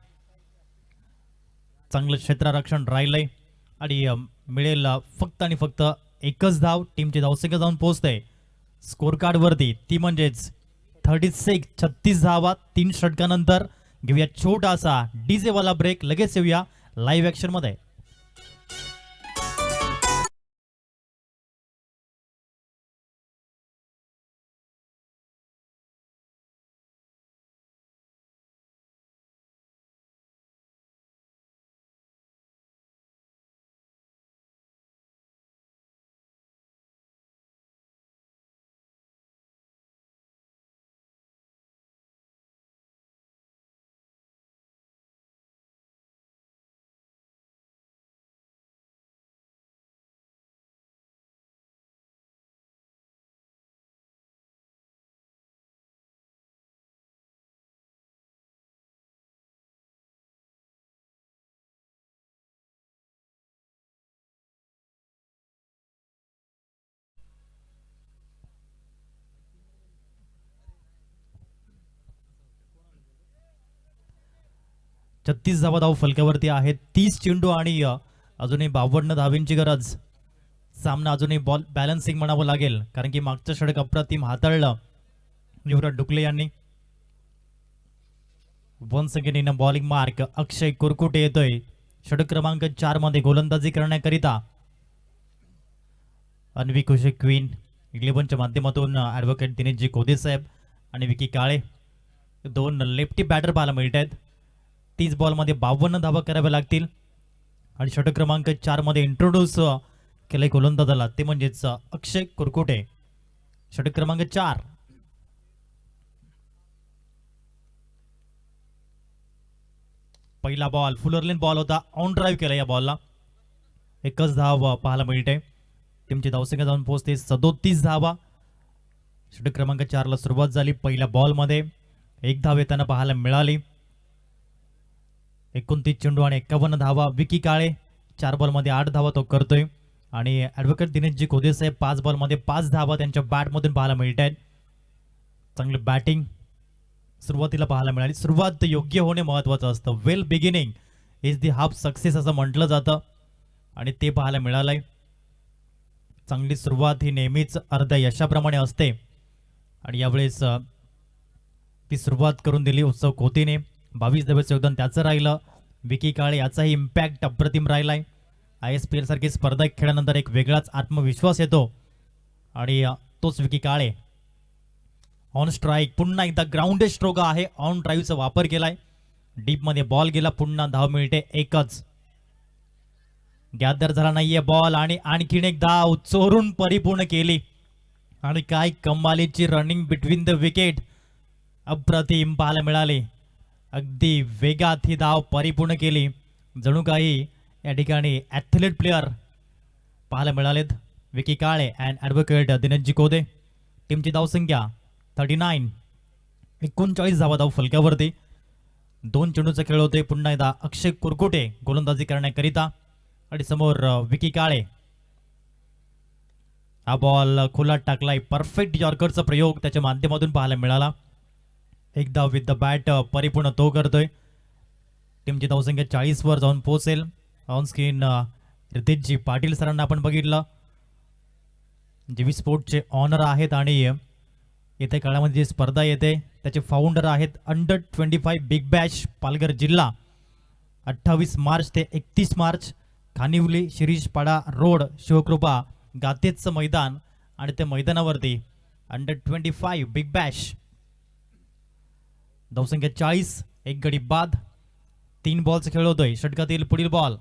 चांगलं क्षेत्ररक्षण राहिलंय आणि मिळेल फक्त आणि फक्त एकच धाव. टीमची धावसंख्या जाऊन पोहोचते स्कोर कार्डवरती ती म्हणजेच 36 धावा 3 षटकानंतर. घेऊया छोटासा डीजे वाला ब्रेक. लगेच येऊया लाईव्ह ऍक्शन मध्ये. छत्तीस धावा धाव फलकावरती आहेत. 30 चेंडू आणि अजूनही 52 धावींची गरज. सामना अजूनही बॉल बॅलन्सिंग म्हणावं लागेल कारण की मागचं षटक अप्रतिम हाताळलं युवराज डुकले यांनी. Once again in bowling mark. Akshay Kurkute येतोय षटक क्रमांक 4 मध्ये गोलंदाजी करण्याकरिता. अन्वी खुशी क्वीन 11च्या माध्यमातून ॲडव्होकेट दिनेशजी कोदे साहेब आणि विकी काळे 2 लेफ्टी बॅटर पाहायला मिळत आहेत. 30 बॉलमध्ये 52 धावा कराव्या लागतील आणि षटक क्रमांक 4 मध्ये इंट्रोड्यूस केले गोलंदाजाला ते म्हणजेच अक्षय कुरकुटे. षटक क्रमांक 4. पहिला बॉल फुलरलेन बॉल होता. ऑन ड्राईव्ह केला या बॉलला. एकच धाव पाहायला मिळते. टीमची धावसंख्या जाऊन पोहोचते 37 धावा. षटक क्रमांक 4 ला सुरुवात झाली. पहिल्या बॉलमध्ये 1 धाव येताना पाहायला मिळाली. 29 चेंडू आणि 51 धावा. विकी काळे 4 बॉलमध्ये 8 धावा तो करतोय आणि ॲडव्होकेट दिनेशजी कोदे साहेब 5 बॉलमध्ये 5 धावा त्यांच्या बॅटमधून पाहायला मिळत आहेत. चांगली बॅटिंग सुरुवातीला पाहायला मिळाली. सुरुवात योग्य होणे महत्वाचं असतं. Well beginning is the half success असं म्हटलं जातं आणि ते पाहायला मिळालंय. चांगली सुरुवात ही नेहमीच अर्ध्या यशाप्रमाणे असते आणि यावेळेस ती सुरुवात करून दिली उत्सव खोतीने. 22 धावेचं योगदान त्याचं राहिलं. विकी काळे याचाही इम्पॅक्ट अप्रतिम राहिलाय. ISPL सारखी स्पर्धा खेळल्यानंतर एक वेगळाच आत्मविश्वास येतो आणि तोच विकी काळे ऑन स्ट्राईक. पुन्हा एकदा ग्राउंडेड स्ट्रोक आहे. ऑन ड्राईव्हचा वापर केलाय. डीपमध्ये बॉल गेला. पुन्हा धाव मिळते एकच. गॅदर झाला नाहीये बॉल आणि आणखीन एक धाव चोरून परिपूर्ण केली. आणि काय कमालीची रनिंग बिटवीन द विकेट अप्रतिम पाहायला मिळाली. अगदी वेगात ही धाव परिपूर्ण केली. जणू काही या ठिकाणी ॲथलीट प्लेअर पाहायला मिळालेत. विकी काळे अँड ॲडव्होकेट दिनेशजी कोदे. टीमची धावसंख्या 39. 39 धावा धाव फलकावरती. 2 चेंडूचा खेळ होते. पुन्हा एकदा अक्षय कुरकुटे गोलंदाजी करण्याकरिता आणि समोर विकी काळे. हा बॉल खोलात टाकलाय. परफेक्ट यॉर्करचा प्रयोग त्याच्या माध्यमातून पाहायला मिळाला. एकदा विथ द बॅट परिपूर्ण तो करतोय. टीमची धावसंख्या 40 वर जाऊन पोहोचेल. ऑन स्क्रीन रितेशजी पाटील सरांना आपण बघितलं, जीवी स्पोर्टचे ऑनर आहेत आणि येत्या काळामध्ये जी स्पर्धा येते त्याचे फाउंडर आहेत. अंडर-25 बिग बॅश पालघर जिल्हा 28 मार्च ते 31 मार्च. खानिवली शिरीषपाडा रोड शिवकृपा गातेचं मैदान आणि त्या मैदानावरती अंडर-25 बिग बॅश. धावसंख्या 40. एक गडी बाद. 3 बॉलचा खेळ होतोय. षटकातील पुढील बॉल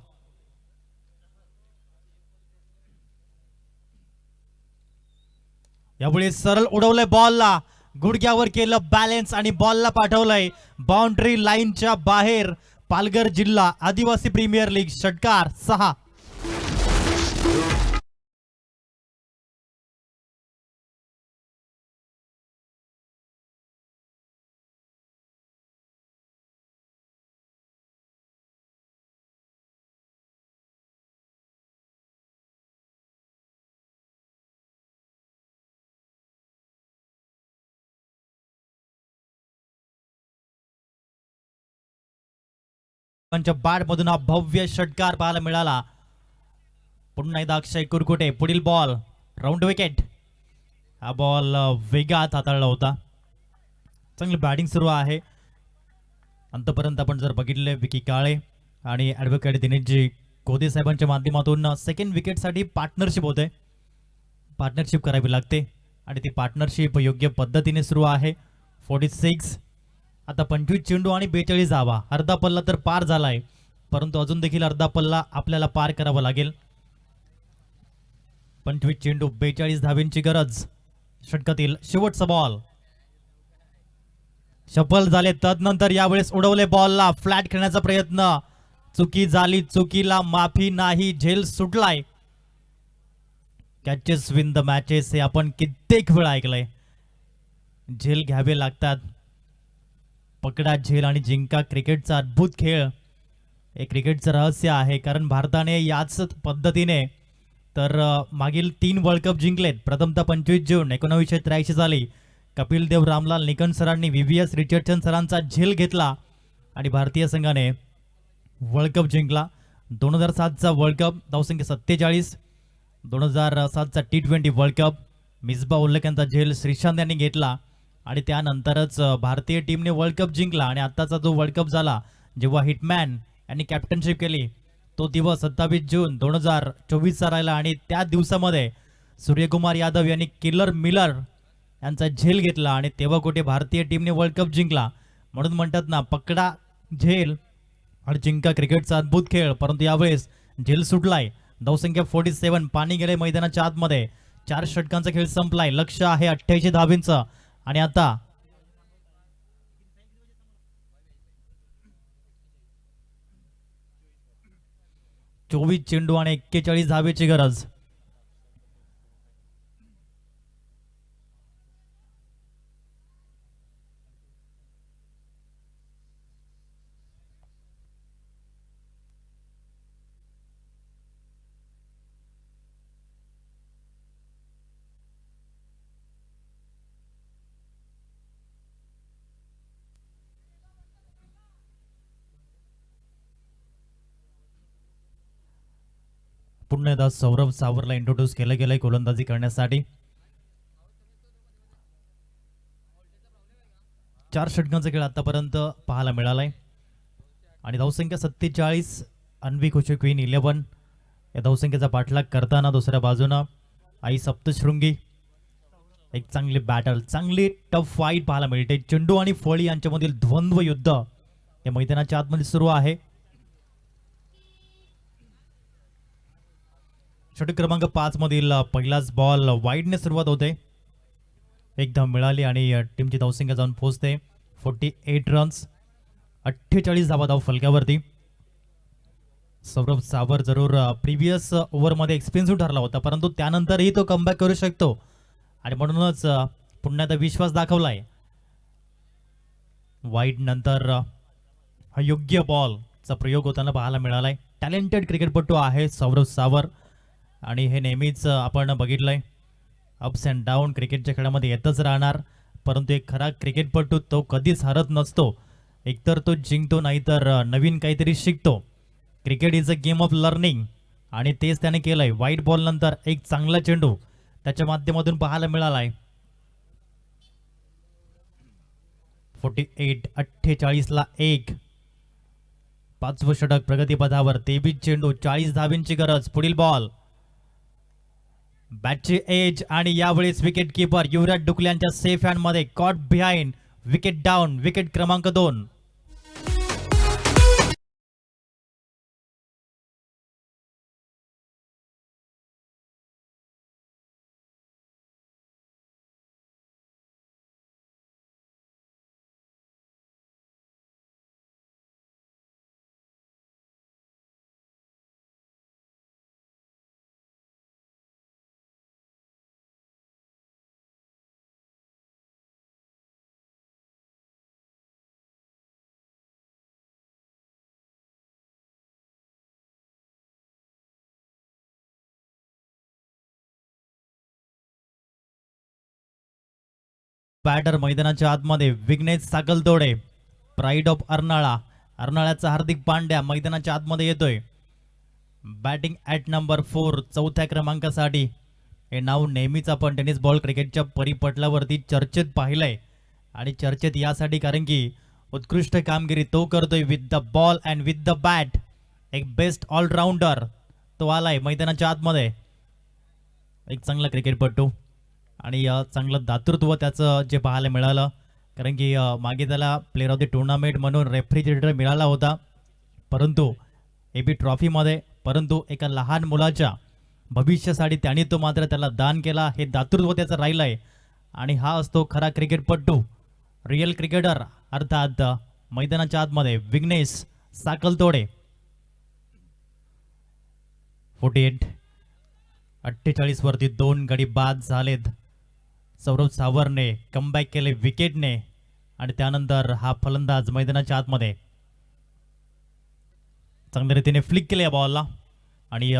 यावेळी सरळ उडवलंय बॉलला. गुडघ्यावर केलं बॅलन्स आणि बॉलला पाठवलंय बाउंड्री लाईनच्या बाहेर. पालघर जिल्हा आदिवासी प्रीमियर लीग षटकार 6. बॅट मधून हा भव्य षटकार पाहायला मिळाला. पुन्हा एकदा अक्षय कुरकुटे. पुढील बॉल राऊंड विकेट. हा बॉल वेगात हाताळला होता. चांगली बॅटिंग सुरू आहे. अंतपर्यंत आपण जर बघितले विकी काळे आणि ॲडव्होकेट दिनेशजी कोदे साहेबांच्या माध्यमातून सेकंड विकेटसाठी पार्टनरशिप होते. पार्टनरशिप करावी लागते आणि ती पार्टनरशिप योग्य पद्धतीने सुरू आहे. 46. आता 25 चेंडू आणि 42 धावा. अर्धा पल्ला तर पार झालाय, परंतु अजून देखील अर्धा पल्ला आपल्याला पार करावा लागेल. 25 चेंडू 42 धावेंची गरज. षटकातील शेवटचा बॉल सफल झाले. तदनंतर यावेळेस उडवले बॉलला. फ्लॅट खेळण्याचा प्रयत्न. चुकी झाली. चुकीला माफी नाही. झेल सुटलाय. कॅचेस विन द मॅचेस हे आपण कित्येक वेळा ऐकलंय. झेल घ्यावे लागतात. पकडा झेल आणि जिंका क्रिकेटचा अद्भुत खेळ हे क्रिकेटचं रहस्य आहे. कारण भारताने याच पद्धतीने तर मागील 3 वर्ल्ड कप जिंकलेत. प्रथमतः 25 जून 1983 साली कपिल देव रामलाल निकन सरांनी VVS रिचर्डसन सरांचा झेल घेतला आणि भारतीय संघाने वर्ल्ड कप जिंकला. 2007चा वर्ल्ड कप धावसंख्या 47. 2007चा T20 वर्ल्ड कप मिसबा उल्लेख यांचा झेल श्रीशांत यांनी घेतला आणि त्यानंतरच भारतीय टीमने वर्ल्ड कप जिंकला. आणि आत्ताचा जो वर्ल्ड कप झाला जेव्हा हिटमॅन यांनी कॅप्टनशिप केली तो दिवस 27 जून 2024चा राहिला आणि त्या दिवसामध्ये सूर्यकुमार यादव यांनी किलर मिलर यांचा झेल घेतला आणि तेव्हा कुठे भारतीय टीमने वर्ल्ड कप जिंकला. म्हणून म्हणतात ना, पकडा झेल आणि जिंका क्रिकेटचा अद्भुत खेळ. परंतु यावेळेस झेल सुटलाय. धावसंख्या 47. पाणी गेले मैदानाच्या आतमध्ये. 4 षटकांचा खेळ संपलाय. लक्ष आहे 88 धावेंचं आणि आता चोवीस चेंडू आणि 41 धावेची गरज. पुन्हा एकदा सौरभ सावरला इंट्रोड्यूस केलं गेलंय गोलंदाजी करण्यासाठी. 4 षटकांचा खेळ आतापर्यंत पाहायला मिळालाय आणि धावसंख्या 47. अन्वी खुशी क्वीन 11 या धावसंख्येचा पाठलाग करताना दुसऱ्या बाजूनं आई सप्तशृंगी. एक चांगली बॅटल, चांगली टफ फाईट पाहायला मिळते. चेंडू आणि फळी यांच्यामधील द्वंद्व युद्ध या मैदानाच्या आतमध्ये सुरू आहे. षटक क्रमांक 5 मधील पहिलाच बॉल वाईडने सुरुवात होते. एक धाव मिळाली आणि टीमची धावसंख्या जाऊन पोहोचते 48 रन्स. 48 धावा धाव फलकावरती. सौरभ सावर जरूर प्रिव्हियस ओव्हरमध्ये एक्सपेन्सिव्ह ठरला होता, परंतु त्यानंतरही तो कमबॅक करू शकतो आणि म्हणूनच पुन्हा एकदा विश्वास दाखवलाय. वाईड नंतर हा योग्य बॉलचा प्रयोग होताना पाहायला मिळालाय. टॅलेंटेड क्रिकेटपटू आहे सौरभ सावर आणि हे नेहमीच आपण बघितलंय. अप्स अँड डाऊन क्रिकेटच्या खेळामध्ये येतच राहणार, परंतु एक खरा क्रिकेटपटू तो कधीच हरत नसतो. एकतर तो जिंकतो, नाहीतर नवीन काहीतरी शिकतो. Cricket is a game of learning आणि तेच त्याने केलंय. वाईट बॉल नंतर एक चांगला चेंडू त्याच्या माध्यमातून पाहायला मिळालाय. 48 ला 1. 5वं षटक प्रगतीपथावर. 23 चेंडू, 40 धाबींची गरज. पुढील बॉल बॅटची एज आणि यावेळेस विकेट किपर युवराज डुकले यांच्या सेफ हँड मध्ये. Caught behind, wicket down, wicket क्रमांक 2. बॅटर मैदानाच्या आतमध्ये विघ्नेश साकलतोडे, प्राईड ऑफ अर्नाळा. अर्नाळ्याचा हार्दिक पांड्या मैदानाच्या आतमध्ये येतोय. बॅटिंग ॲट नंबर 4 4थ्या क्रमांकासाठी. हे नाव नेहमीच आपण टेनिस बॉल क्रिकेटच्या परिपटलावरती चर्चेत पाहिलंय आणि चर्चेत यासाठी कारण की उत्कृष्ट कामगिरी तो करतोय with the ball and with the bat. एक बेस्ट ऑलराऊंडर तो आलाय मैदानाच्या आतमध्ये. एक चांगला क्रिकेटपटू आणि चांगलं दातृत्व त्याचं जे पाहायला मिळालं, कारण की मागे त्याला प्लेअर ऑफ द टुर्नामेंट म्हणून रेफ्रिजरेटर मिळाला होता, परंतु एबी ट्रॉफीमध्ये, परंतु एका लहान मुलाच्या भविष्यासाठी त्याने तो मात्र त्याला दान केला. हे दातृत्व त्याचं राहिलं आहे आणि हा असतो खरा क्रिकेटपटू, रिअल क्रिकेटर, अर्थात मैदानाच्या आतमध्ये विघ्नेश साकलतोडे. 48 वरती 2 गडी बाद झालेत. सौरभ सावरने कमबॅक केले विकेटने आणि त्यानंतर हा फलंदाज मैदानाच्या आतमध्ये चांगल्या रीतीने फ्लिक केले या बॉलला आणि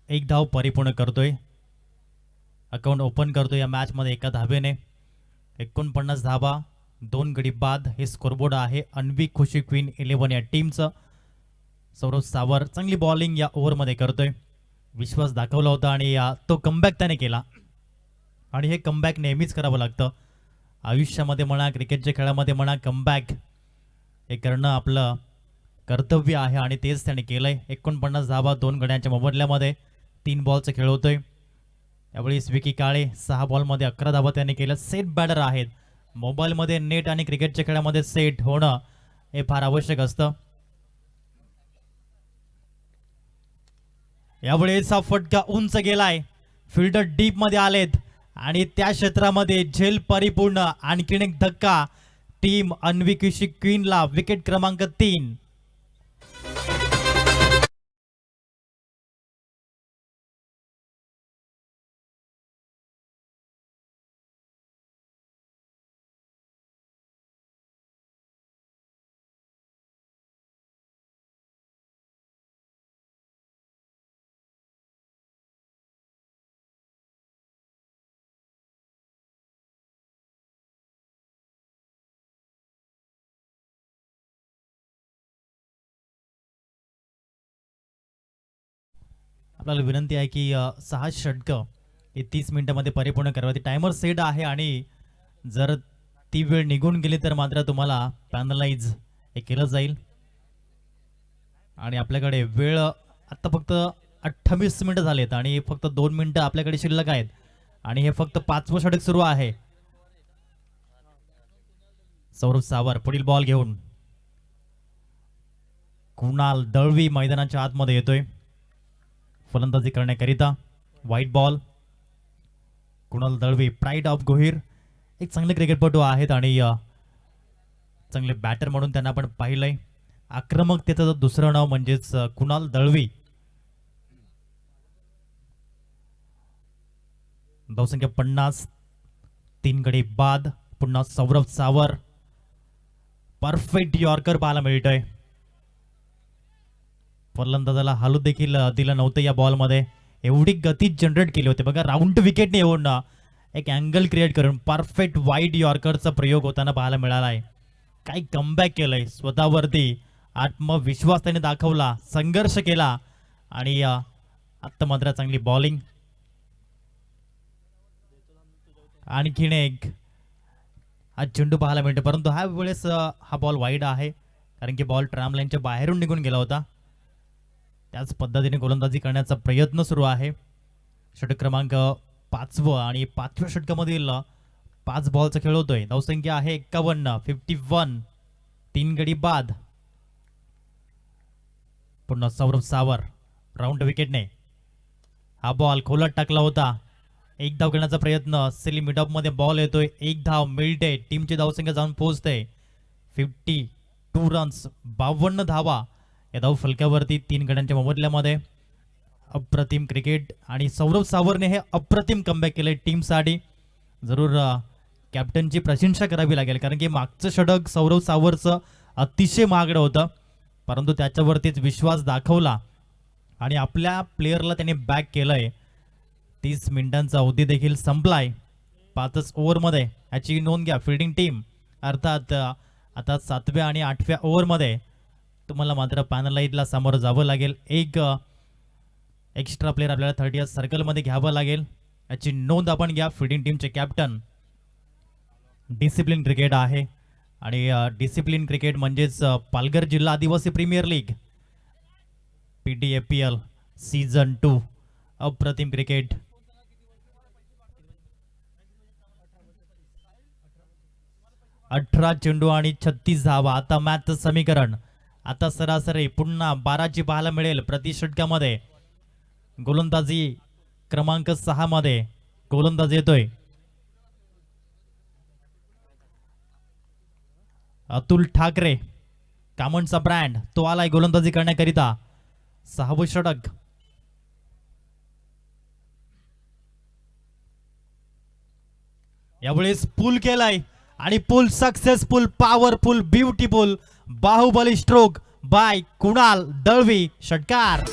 एक धाव परिपूर्ण करतोय. अकाउंट ओपन करतोय या मॅचमध्ये एका धावेने. 49 धावा, 2 गडी बाद हे स्कोरबोर्ड आहे अन्वी खुशी क्वीन 11 या टीमचं. सौरभ सावर चांगली बॉलिंग या ओव्हरमध्ये करतोय. विश्वास दाखवला होता आणि तो कमबॅक त्याने केला आणि हे कमबॅक नेहमीच करावं लागतं आयुष्यामध्ये म्हणा, क्रिकेटच्या खेळामध्ये म्हणा. कमबॅक हे करणं आपलं कर्तव्य आहे आणि तेच त्याने केलंय. 49 धावा 2 गड्यांच्या मोबदल्यामध्ये 3 बॉलचं खेळ होतोय. यावेळी विकी काळे 6 बॉलमध्ये 11 धावा त्याने केल्या. सेट बॅटर आहेत. मोबाईलमध्ये नेट आणि क्रिकेटच्या खेळामध्ये सेट होणं हे फार आवश्यक असतं. यावेळेस हा फटका उंच गेलाय. फिल्डर डीप मध्ये आलेत आणि त्या क्षेत्रामध्ये झेल परिपूर्ण. आणखीन एक धक्का टीम अन्वी खुशी क्वीनला. विकेट क्रमांक 3. आपल्याला विनंती आहे की 6 षटकं हे 30 मिनिटामध्ये परिपूर्ण करावी. टायमर सेट आहे आणि जर ती वेळ निघून गेली तर मात्र तुम्हाला पॅनलाइज हे केलं जाईल. आणि आपल्याकडे वेळ आत्ता फक्त 28 मिनिटं झालेत आणि फक्त 2 मिनिटं आपल्याकडे शिल्लक आहेत आणि हे फक्त 5वं षटक सुरू आहे. सौरभ सावर पुढील बॉल घेऊन कुणाल दळवी मैदानाच्या आतमध्ये येतोय फलंदाजी करण्याकरिता. White ball. Kunal Dalvi pride of Gohir एक चांगले क्रिकेटपटू आहेत आणि चांगले बॅटर म्हणून त्यांना आपण पाहिलंय. आक्रमकतेचं दुसरं नाव म्हणजेच कुणाल दळवी. धावसंख्या 50. 3 गडी बाद. पुन्हा सौरभ सावर परफेक्ट यॉर्कर पाहायला मिळतोय. फलंदाजाला हालू देखील दिलं नव्हतं या बॉलमध्ये. एवढी गती जनरेट केली होती बघा. राऊंड विकेटने येऊन एक अँगल क्रिएट करून परफेक्ट वाईड यॉर्करचा प्रयोग होताना पाहायला मिळाला आहे. काही कमबॅक केलंय स्वतःवरती. आत्मविश्वास त्याने दाखवला. संघर्ष केला आणि आत्ता मात्र चांगली बॉलिंग. आणखीन एक हा चेंडू पाहायला मिळतो परंतु ह्या वेळेस हा बॉल वाईड आहे कारण की बॉल ट्रॅम लाईनच्या बाहेरून निघून गेला होता. त्याच पद्धतीने गोलंदाजी करण्याचा प्रयत्न सुरू आहे. षटक क्रमांक 5वं आणि 5व्या षटकामधील 5 बॉलचा खेळ होतोय. धावसंख्या आहे 51. 51. 3 गडी बाद. पुन्हा सौरभ सावर राऊंड विकेटने हा बॉल खोलात टाकला होता. एक धाव घेण्याचा प्रयत्न. सिली मिडऑफ मध्ये बॉल येतोय. एक धाव मिळते. टीमची धावसंख्या जाऊन पोहोचते 52 रन्स. 52 धावा या धाव फलकावरती 3 गड्यांच्या मोबदल्यामध्ये. अप्रतिम क्रिकेट आणि सौरभ सावरने हे अप्रतिम कमबॅक केले टीमसाठी. जरूर कॅप्टनची प्रशंसा करावी लागेल कारण की मागचं षटक सौरभ सावरचं अतिशय महागडं होतं परंतु त्याच्यावरतीच विश्वास दाखवला आणि आपल्या प्लेयरला त्याने बॅक केलंय. 30 मिनिटांचा अवधी देखील संपलाय 5च ओव्हरमध्ये. याची नोंद घ्या फिल्डिंग टीम. अर्थात आता 7व्या आणि 8व्या ओव्हरमध्ये तुम्हाला मात्र पॅनलाइटला सामोरं जावं लागेल. एक एक्स्ट्रा प्लेअर आपल्याला 30th सर्कलमध्ये घ्यावं लागेल. याची नोंद आपण घ्या. फिल्डिंग टीमचे कॅप्टन. डिसिप्लिन क्रिकेट आहे आणि डिसिप्लिन क्रिकेट म्हणजेच पालघर जिल्हा आदिवासी प्रीमियर लीग PDAPL सीझन 2. अप्रतिम क्रिकेट. अठरा चेंडू आणि 36 धावा. आता मॅचचं समीकरण आता सरासरी पुन्हा 12ची पाहायला मिळेल प्रति षटकामध्ये. गोलंदाजी क्रमांक 6 मध्ये गोलंदाज येतोय अतुल ठाकरे. कामनचा ब्रँड तो आलाय गोलंदाजी करण्याकरिता. 6वं षटक. यावेळेस पुल केलाय आणि pull successful, powerful, beautiful, Baahubali stroke by Kunal Dalvi. षटकार.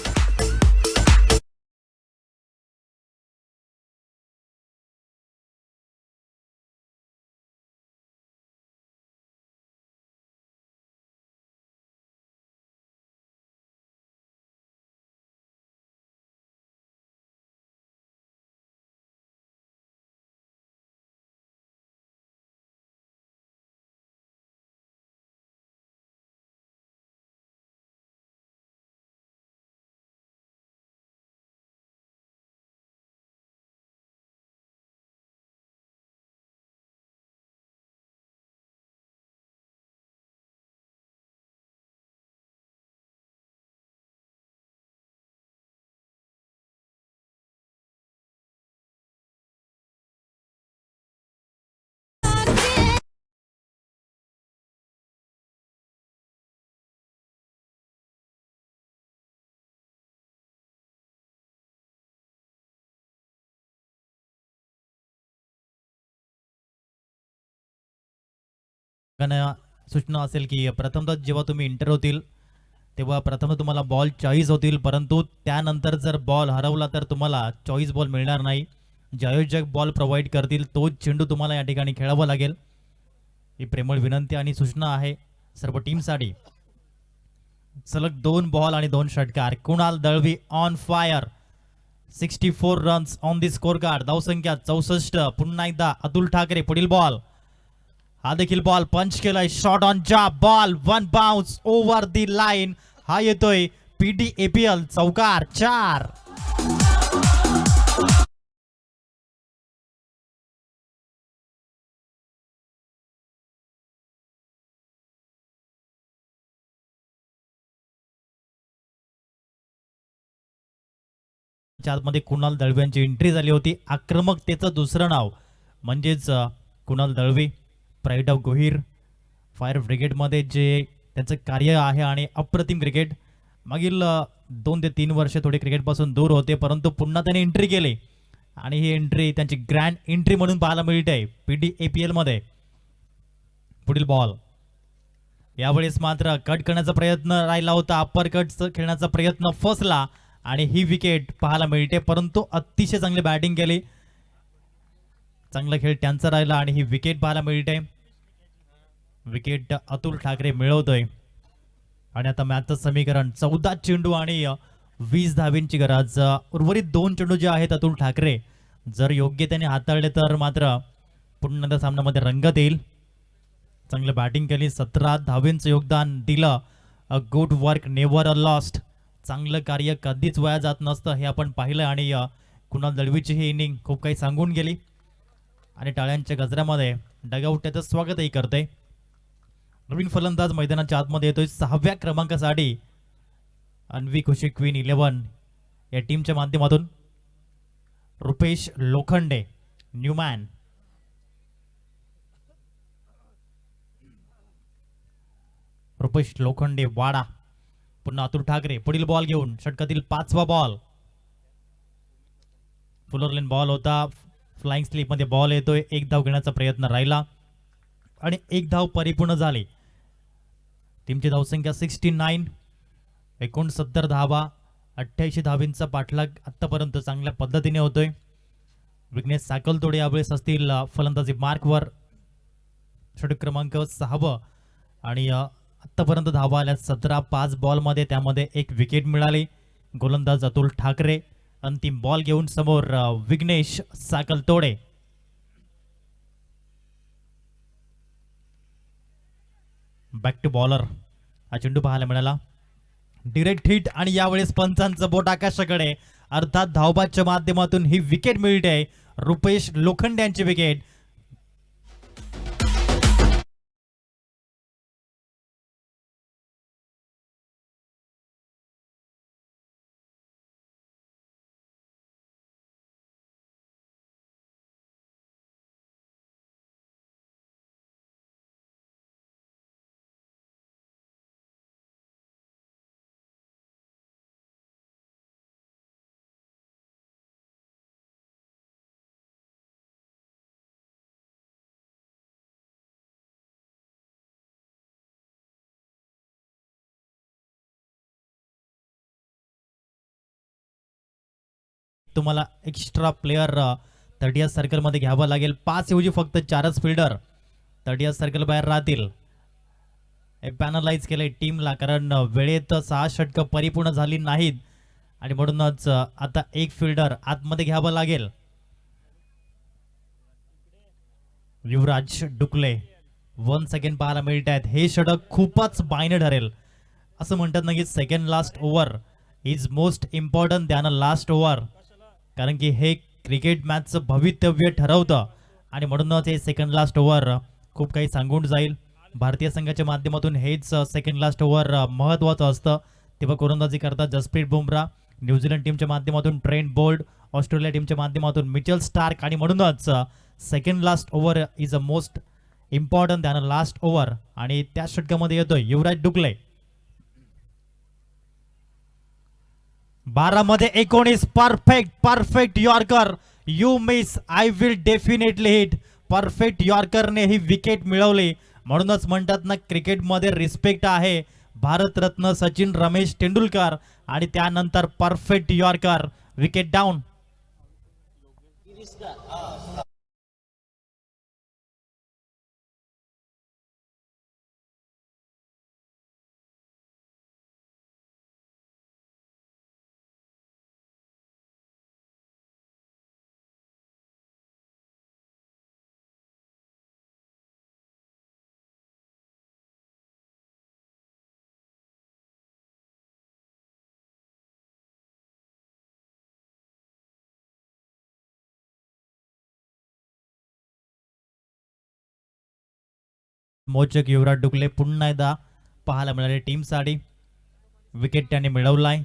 सूचना असेल की प्रथमतः जेव्हा तुम्ही इंटर होतील तेव्हा प्रथम तुम्हाला बॉल चॉईस होतील परंतु त्यानंतर जर बॉल हरवला तर तुम्हाला चॉईस बॉल मिळणार नाही. जे आयोजक बॉल प्रोव्हाइड करतील तोच चेंडू तुम्हाला या ठिकाणी खेळावा लागेल. ही प्रेमळ विनंती आणि सूचना आहे सर्व टीमसाठी. सलग 2 बॉल आणि 2 षटकार. Kunal Dalvi on fire. 64 runs on the score card. धावसंख्या 64. पुन्हा एकदा अतुल ठाकरे पुढील बॉल. हा देखील बॉल पंच केलाय. Shot on job. Ball one bounce over the line. हा येतोय PDAPL चौकार 4. आतमध्ये कुणाल दळवी यांची एंट्री झाली होती. आक्रमकतेचं दुसरं नाव म्हणजेच Kunal Dalvi. Pride of Gohir fire ब्रिगेडमध्ये जे त्यांचं कार्य आहे आणि अप्रतिम क्रिकेट. मागील 2 ते 3 वर्ष थोडे क्रिकेटपासून दूर होते, परंतु पुन्हा त्यांनी एंट्री केली आणि ही एंट्री त्यांची ग्रँड एंट्री म्हणून पाहायला मिळते PDAPL मध्ये. पुढील बॉल यावेळेस मात्र कट करण्याचा प्रयत्न राहिला होता. अप्पर कट खेळण्याचा प्रयत्न फसला आणि ही विकेट पाहायला मिळते, परंतु अतिशय चांगली बॅटिंग केली. चांगला खेळ त्यांचा राहिला आणि ही विकेट पाहायला मिळते. विकेट अतुल ठाकरे मिळवतोय आणि आता मॅचचं समीकरण 14 चेंडू आणि 20 धावींची गरज. उर्वरित 2 चेंडू जे आहेत अतुल ठाकरे जर योग्य त्याने हाताळले तर मात्र पुन्हा सामन्यामध्ये रंगत येईल. चांगलं बॅटिंग केली. 17 धावींचं योगदान दिलं. A good work never a lost. चांगलं कार्य कधीच वाया जात नसतं हे आपण पाहिलं आणि कुणाल दळवीची ही इनिंग खूप काही सांगून गेली आणि टाळ्यांच्या गजरामध्ये डगआउट त्याचं स्वागतही करते. नवीन फलंदाज मैदानाच्या आतमध्ये येतोय 6व्या क्रमांकासाठी. अन्वी खुशी क्वीन 11 या टीमच्या माध्यमातून रुपेश लोखंडे न्यूमॅन. रुपेश लोखंडे वाडा. पुन्हा अतुल ठाकरे पुढील बॉल घेऊन षटकातील 5वा बॉल. फुलरलेन बॉल होता. फ्लाइंग स्लिप मध्ये बॉल येतोय. 1 धाव घेण्याचा प्रयत्न राहिला आणि 1 धाव परिपूर्ण झाली. टीमची धावसंख्या 69. 69 धावा. 88 धावींचा पाठलाग आतापर्यंत चांगल्या पद्धतीने होतोय. विघ्नेश साकलतोडे यावेळेस असतील फलंदाजी मार्कवर. षटक क्रमांक 6 आणि आतापर्यंत धावा आल्या 17. 5 बॉलमध्ये त्यामध्ये 1 विकेट मिळाली. गोलंदाज अतुल ठाकरे. अंतिम बॉल घेऊन समोर Vighnesh Sakaltode. Back to bowler. हा चेंडू पाहायला मिळाला. डिरेक्ट हिट आणि यावेळेस पंचांचं बोट आकाशाकडे. अर्थात धावबादच्या माध्यमातून ही विकेट मिळते. रुपेश लोखंडे यांची विकेट. तुम्हाला एक्स्ट्रा प्लेयर 30th सर्कलमध्ये घ्यावं लागेल. 5 ऐवजी फक्त 4च फिल्डर 30th सर्कल बाहेर राहतील. पॅनलाइज केलंय टीमला कारण वेळेत 6 षटकं परिपूर्ण झाली नाहीत आणि म्हणूनच आता 1 फिल्डर आतमध्ये घ्यावं लागेल. युवराज डुकले 1 सेकंड पाहायला मिळत आहेत. हे षटक खूपच बायने ठरेल. असं म्हणतात ना की second last over is most important than a last over, कारण की हे क्रिकेट मॅचचं भवितव्य ठरवतं आणि म्हणूनच हे सेकंड लास्ट ओव्हर खूप काही सांगून जाईल. भारतीय संघाच्या माध्यमातून हेच सेकंड लास्ट ओव्हर महत्त्वाचं असतं. तेव्हा गोलंदाजी करतात जसप्रीत बुमराह, न्यूझीलंड टीमच्या माध्यमातून ट्रेंट बोल्ट, ऑस्ट्रेलिया टीमच्या माध्यमातून मिचेल स्टार्क आणि म्हणूनच second last over is a most important than a last over आणि त्या षटकामध्ये येतोय युवराज डुकले. 12 मध्ये 19 perfect yorker. You miss I will definitely hit. Perfect यॉर्करने ही विकेट मिळवली. म्हणूनच म्हणतात ना क्रिकेटमध्ये रिस्पेक्ट आहे. भारतरत्न सचिन रमेश तेंडुलकर आणि त्यानंतर परफेक्ट यॉर्कर. Wicket down. मोचक युवराज डुकले पुन्हा एकदा पाहायला मिळाले टीमसाठी. विकेट त्याने मिळवलाय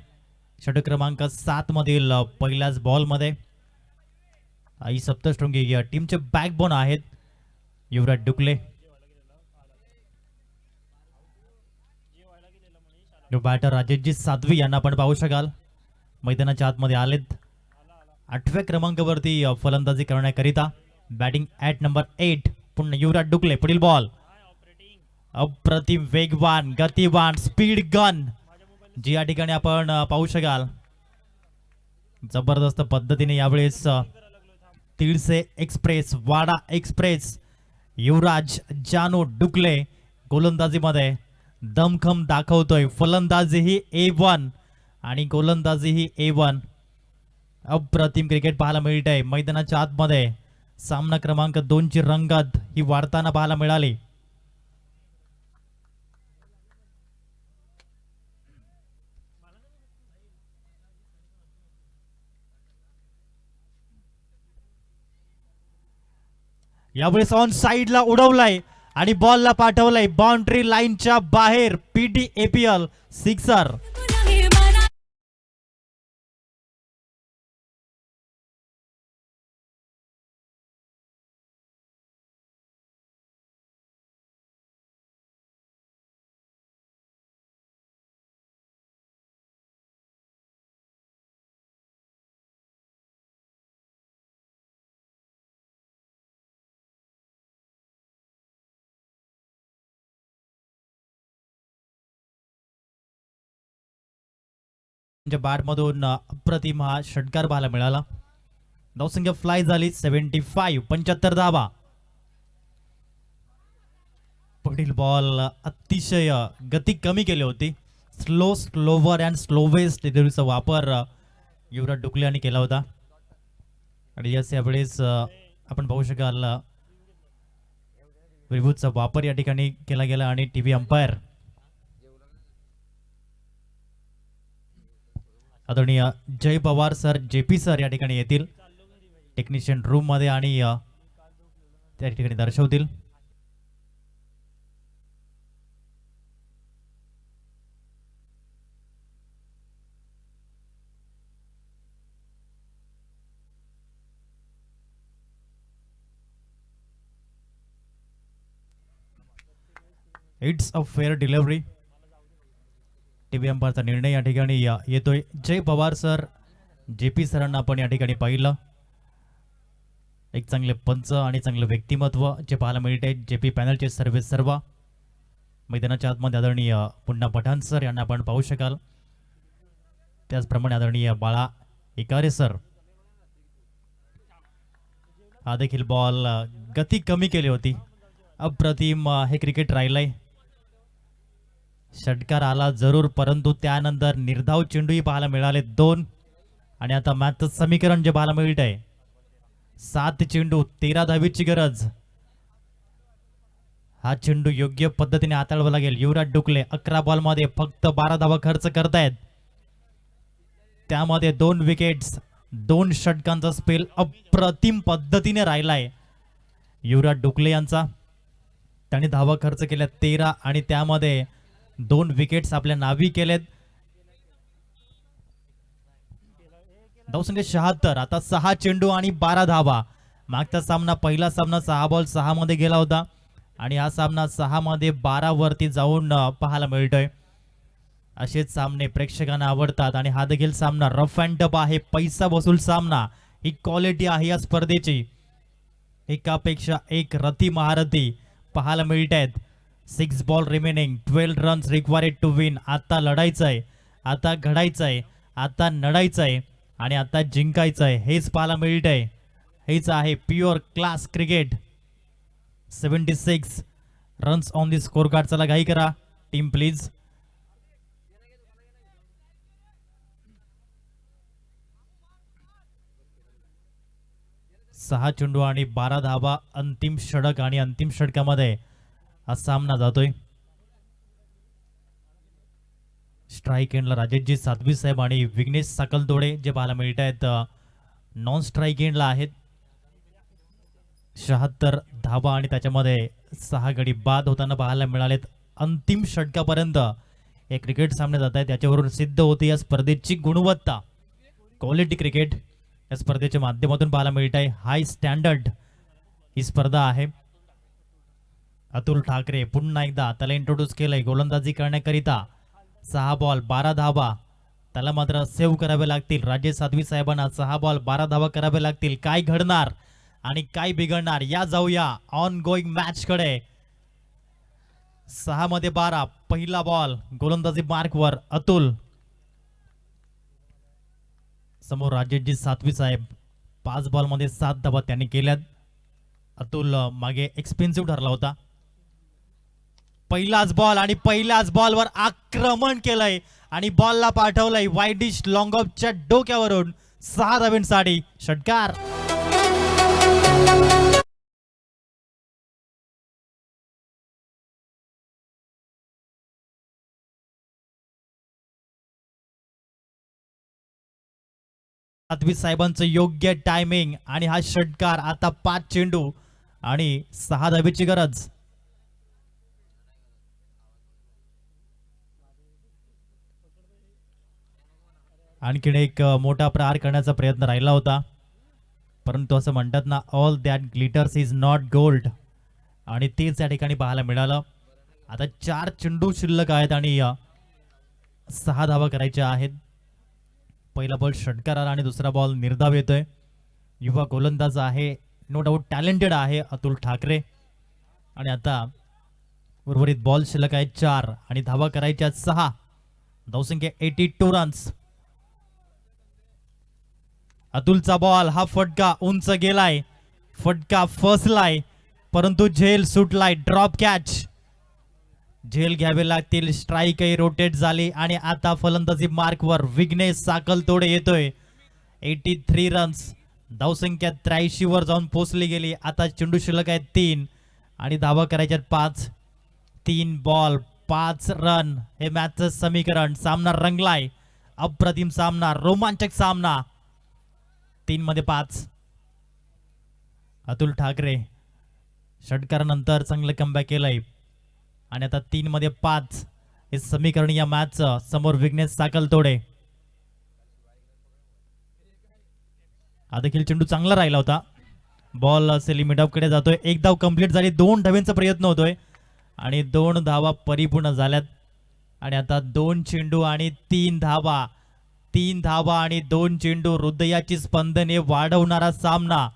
षटक क्रमांक 7 मधील पहिल्याच बॉलमध्ये. ही सप्तशृंगी या टीमचे बॅकबोन आहेत युवराज डुकले. बॅटर राजेशजी साध्वी यांना आपण पाहू शकाल मैदानाच्या आतमध्ये आलेत. 8व्या क्रमांकावरती फलंदाजी करण्याकरिता. बॅटिंग ॲट नंबर 8 पुन्हा युवराज डुकले. पुढील बॉल अप्रतिम वेगवान गतिवान स्पीड गन जी या ठिकाणी आपण पाहू शकाल. जबरदस्त पद्धतीने यावेळेस तिळसे एक्सप्रेस वाडा एक्सप्रेस युवराज जानू डुकले गोलंदाजीमध्ये दमखम दाखवतोय. फलंदाजी ही A1 आणि गोलंदाजी ही A1. अप्रतिम क्रिकेट पाहायला मिळतंय मैदानाच्या आतमध्ये. सामना क्रमांक 2 ची रंगत ही वाढताना पाहायला मिळाली. यावेळेस ऑन साइडला उडवलाय आणि बॉलला पाठवलंय बाउंड्री लाईनच्या बाहेर. PDAPL sixer. बॅट मधून अप्रतिम हा षटकार पाहायला मिळाला. धावसंख्या फ्लाय झाली 75. 75 धावा. पुढील बॉल अतिशय गती कमी केली होती. स्लोवर अँड स्लोवेस्ट डिलिव्हरीचा वापर युवराज डुकले यांनी केला होता. आणि यावेळेस आपण पाहू शकाल विभूतचा वापर या ठिकाणी केला गेला आणि टीव्ही अंपायर आदरणीय Jay Pawar sir JP sir या ठिकाणी येतील टेक्निशियन रूम मध्ये आणि त्या ठिकाणी दर्शवतील. It's a fair delivery. TV अंपायरचा निर्णय या ठिकाणी येतोय. जय पवार सर JP सरांना आपण या ठिकाणी पाहिलं. एक चांगले पंच आणि चांगले व्यक्तिमत्व जे पाहायला मिळते. JP पॅनलचे सर्व मैदानाच्या आतमध्ये आदरणीय पुन्हा पठाण सर यांना आपण पाहू शकाल. त्याचप्रमाणे आदरणीय बाळा इकारे सर. हा देखील बॉल गती कमी केली होती. अप्रतिम हे क्रिकेट राहिलंय. षटकार आला जरूर परंतु त्यानंतर निर्धाव चेंडूही पाहायला मिळाले 2. आणि आता मॅचचं समीकरण जे पाहायला मिळत आहे 7 चेंडू 13 धावीची गरज. हा चेंडू योग्य पद्धतीने हाताळावा लागेल. युवराज डुकले 11 बॉलमध्ये फक्त 12 धावा खर्च करतायत. त्यामध्ये 2 विकेट्स 2 षटकांचा स्पेल अप्रतिम पद्धतीने राहिलाय युवराज डुकले यांचा. त्याने धावा खर्च केल्या 13 आणि त्यामध्ये 2 विकेट्स आपल्या नावी केलेत. धावसंख्या 76. आता 6 चेंडू आणि 12 धावा. मागचा सामना पहिला सामना 6 बॉल 6 मध्ये गेला होता आणि हा सामना 6 मध्ये 12 वरती जाऊन पाहायला मिळतोय. असेच सामने प्रेक्षकांना आवडतात आणि हा देखील सामना रफ अँड टफ आहे. पैसा वसूल सामना. ही क्वालिटी आहे या स्पर्धेची. एकापेक्षा एक रथी महारथी पाहायला मिळत आहेत. 6 ball remaining 12 runs required to win. आता लढायचंय, आता घडायचंय, आता नडायचंय आणि आता जिंकायचंय. हेच पाहायला मिळतंय. हेच आहे pure class cricket. 76 runs on the score card. चला घाई करा टीम प्लीज. सहा चेंडू आणि 12 धावा. अंतिम षटक आणि अंतिम षटकामध्ये हा सामना जातोय. स्ट्राईक एंडला राजेशजी साध्वी साहेब आणि विघ्नेश साकलतोडे जे पाहायला मिळत आहेत नॉन स्ट्राईक एंडला आहेत. 76 धावा आणि त्याच्यामध्ये 6 गडी बाद होताना पाहायला मिळालेत. अंतिम षटकापर्यंत हे क्रिकेट सामने जात आहेत. याच्यावरून सिद्ध होते या स्पर्धेची गुणवत्ता. क्वालिटी क्रिकेट या स्पर्धेच्या माध्यमातून पाहायला मिळत आहे. हाय स्टँडर्ड ही स्पर्धा आहे. अतुल ठाकरे पुन्हा एकदा त्याला इंट्रोड्यूस केलंय गोलंदाजी करण्याकरिता. 6 बॉल 12 धावा त्याला मात्र सेव्ह करावे लागतील. राजेश साध्वी साहेबांना 6 बॉल 12 धावा करावे लागतील. काय घडणार आणि काय बिघडणार या जाऊया ऑन गोईंग मॅच कडे. 6 मध्ये 12 पहिला बॉल गोलंदाजी मार्कवर अतुल. समोर राजेशजी साध्वी साहेब 5 बॉल मध्ये 7 धावा त्यांनी केल्यात. अतुल मागे एक्सपेन्सिव्ह ठरला होता. पहिलाच बॉल आणि पहिल्याच बॉलवर आक्रमण केलंय आणि बॉलला पाठवलंय वाईडिश लॉंग ऑफच्या डोक्यावरून. 6 धावांसाठी षटकार. साध्वी साहेबांचं योग्य टायमिंग आणि हा षटकार. आता 5 चेंडू आणि 6 धावेची गरज. आणखीन एक मोठा प्रहार करण्याचा प्रयत्न राहिला होता, परंतु असं म्हणतात ना, all that glitters is not gold, आणि तेच या ठिकाणी पाहायला मिळालं. आता 4 चेंडू शिल्लक आहेत आणि 6 धावा करायच्या आहेत. पहिला बॉल षटकार आला आणि दुसरा बॉल निर्धाव येतोय. युवा गोलंदाज आहे, नो डाऊट टॅलेंटेड आहे अतुल ठाकरे. आणि आता उर्वरित बॉल शिल्लक आहेत 4 आणि धावा करायच्या 6. धावसंख्या 82 रन्स. अतुलचा बॉल, हा फटका उंच गेलाय, फटका फसलाय, परंतु झेल सुटलाय. ड्रॉप कॅच, झेल घ्यावे लागतील. स्ट्राईकही रोटेट झाली आणि आता फलंदाजी मार्कवर विघ्नेश साकलतोडे येतोय. 83 रन्स. धावसंख्या 83 वर जाऊन पोहोचली गेली. आता चेंडू शिल्लक आहेत 3 आणि धावा करायच्यात 5. 3 बॉल 5 रन हे मॅचचं समीकरण. सामना रंगलाय, अप्रतिम सामना, रोमांचक सामना. 3 मध्ये 5. अतुल ठाकरे षटकारानंतर चांगलं कमबॅक केलंय आणि आता 3 मध्ये 5 हे समीकरण या मॅचचं. समोर विघ्नेश साकलतोडे. हा देखील चेंडू चांगला राहिला होता. बॉल सेली मिडऑफ कडे जातोय. 1 धाव कंप्लीट झाली. 2 धावांचा प्रयत्न होतोय आणि 2 धावा परिपूर्ण झाल्यात. आणि आता 2 चेंडू आणि 3 धावा. 3 धावा आणि 2 चेंडू. हृदयाची स्पंदने वाढवणारा सामना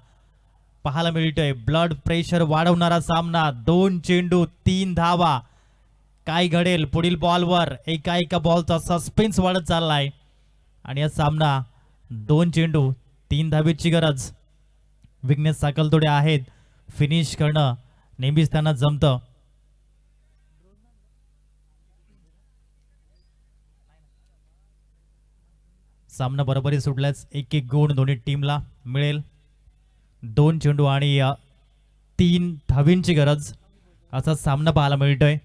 पाहायला मिळतोय. ब्लड प्रेशर वाढवणारा सामना. 2 चेंडू 3 धावा. काय घडेल पुढील बॉलवर? एका बॉलचा सस्पेन्स वाढत चाललाय आणि हा सामना 2 चेंडू 3 धावेची गरज. विघ्नेश साकलतोडे आहेत. फिनिश करणं नेहमीच त्यांना जमतं. सामना बरोबरी सुटल्यास 1-1 गुण दोन्ही टीमला मिळेल. 2 चेंडू आणि 3 धावींची गरज असा सामना पाहायला मिळतोय.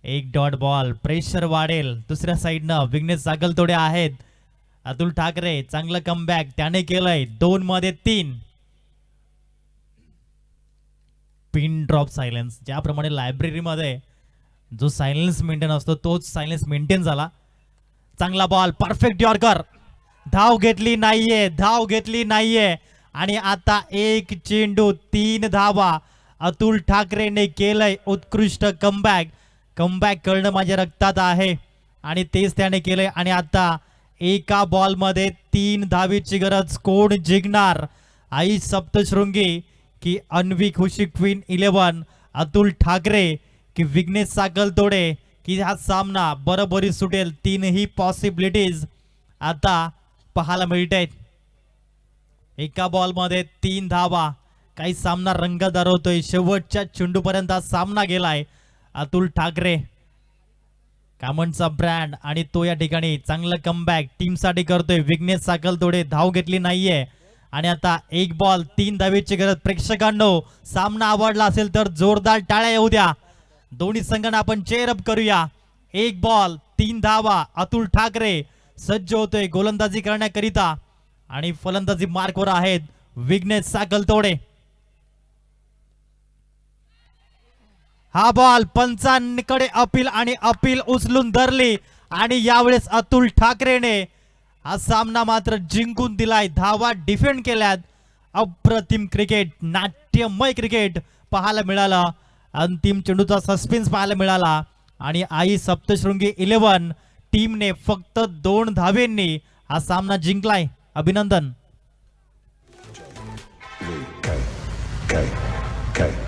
1 डॉट बॉल. प्रेशर वाढेल. दुसऱ्या साईडनं विघ्नेश साकलतोडे आहेत. अतुल ठाकरे चांगलं कमबॅक त्याने केलंय. 2 मध्ये 3. Pin drop silence. ज्याप्रमाणे लायब्ररीमध्ये जो सायलेन्स मेंटेन असतो तोच सायलेन्स मेंटेन झाला. चांगला बॉल, परफेक्ट यॉर्कर. धाव घेतली नाहीये, धाव घेतली नाहीये आणि आता 1 चेंडू 3 धावा. अतुल ठाकरेने केलंय उत्कृष्ट कमबॅक. कमबॅक करणं माझ्या रक्तात आहे आणि तेच त्याने केलंय. आणि आता एका बॉलमध्ये 3 धावीची गरज. कोण जिंकणार? आई सप्तशृंगी की अन्वी खुशी क्वीन 11? अतुल ठाकरे की विघ्नेश साकलतोडे? की हा सामना बरोबरी सुटेल? 3ही पॉसिबिलिटीज आता पाहायला मिळत आहेत. एका बॉलमध्ये 3 धावा. काही सामना रंगतदार होतोय. शेवटच्या चेंडूपर्यंत हा सामना गेलाय. अतुल ठाकरे कामनचा ब्रँड आणि तो या ठिकाणी चांगलं कमबॅक टीमसाठी करतोय. विघ्नेश साकलतोडे धाव घेतली नाहीये आणि आता 1 बॉल 3 धावेची गरज. प्रेक्षकांनो, सामना आवडला असेल तर जोरदार टाळ्या येऊ द्या. दोन्ही संघांना आपण चेअर अप करूया. 1 बॉल 3 धावा. अतुल ठाकरे सज्ज होतोय गोलंदाजी करण्याकरिता आणि फलंदाजी मार्कवर आहेत विघ्नेश साकलतोडे. हा बॉल पंचांकडे अपील आणि अपील उचलून धरली आणि यावेळेस अतुल ठाकरेने हा सामना मात्र जिंकून दिलाय. धावा डिफेंड केल्यात. अप्रतिम क्रिकेट, नाट्यमय क्रिकेट पाहायला मिळाला. अंतिम चेंडूचा सस्पेन्स पाहायला मिळाला आणि आई सप्तशृंगी 11 टीमने फक्त 2 धावेंनी हा सामना जिंकलाय. अभिनंदन. K.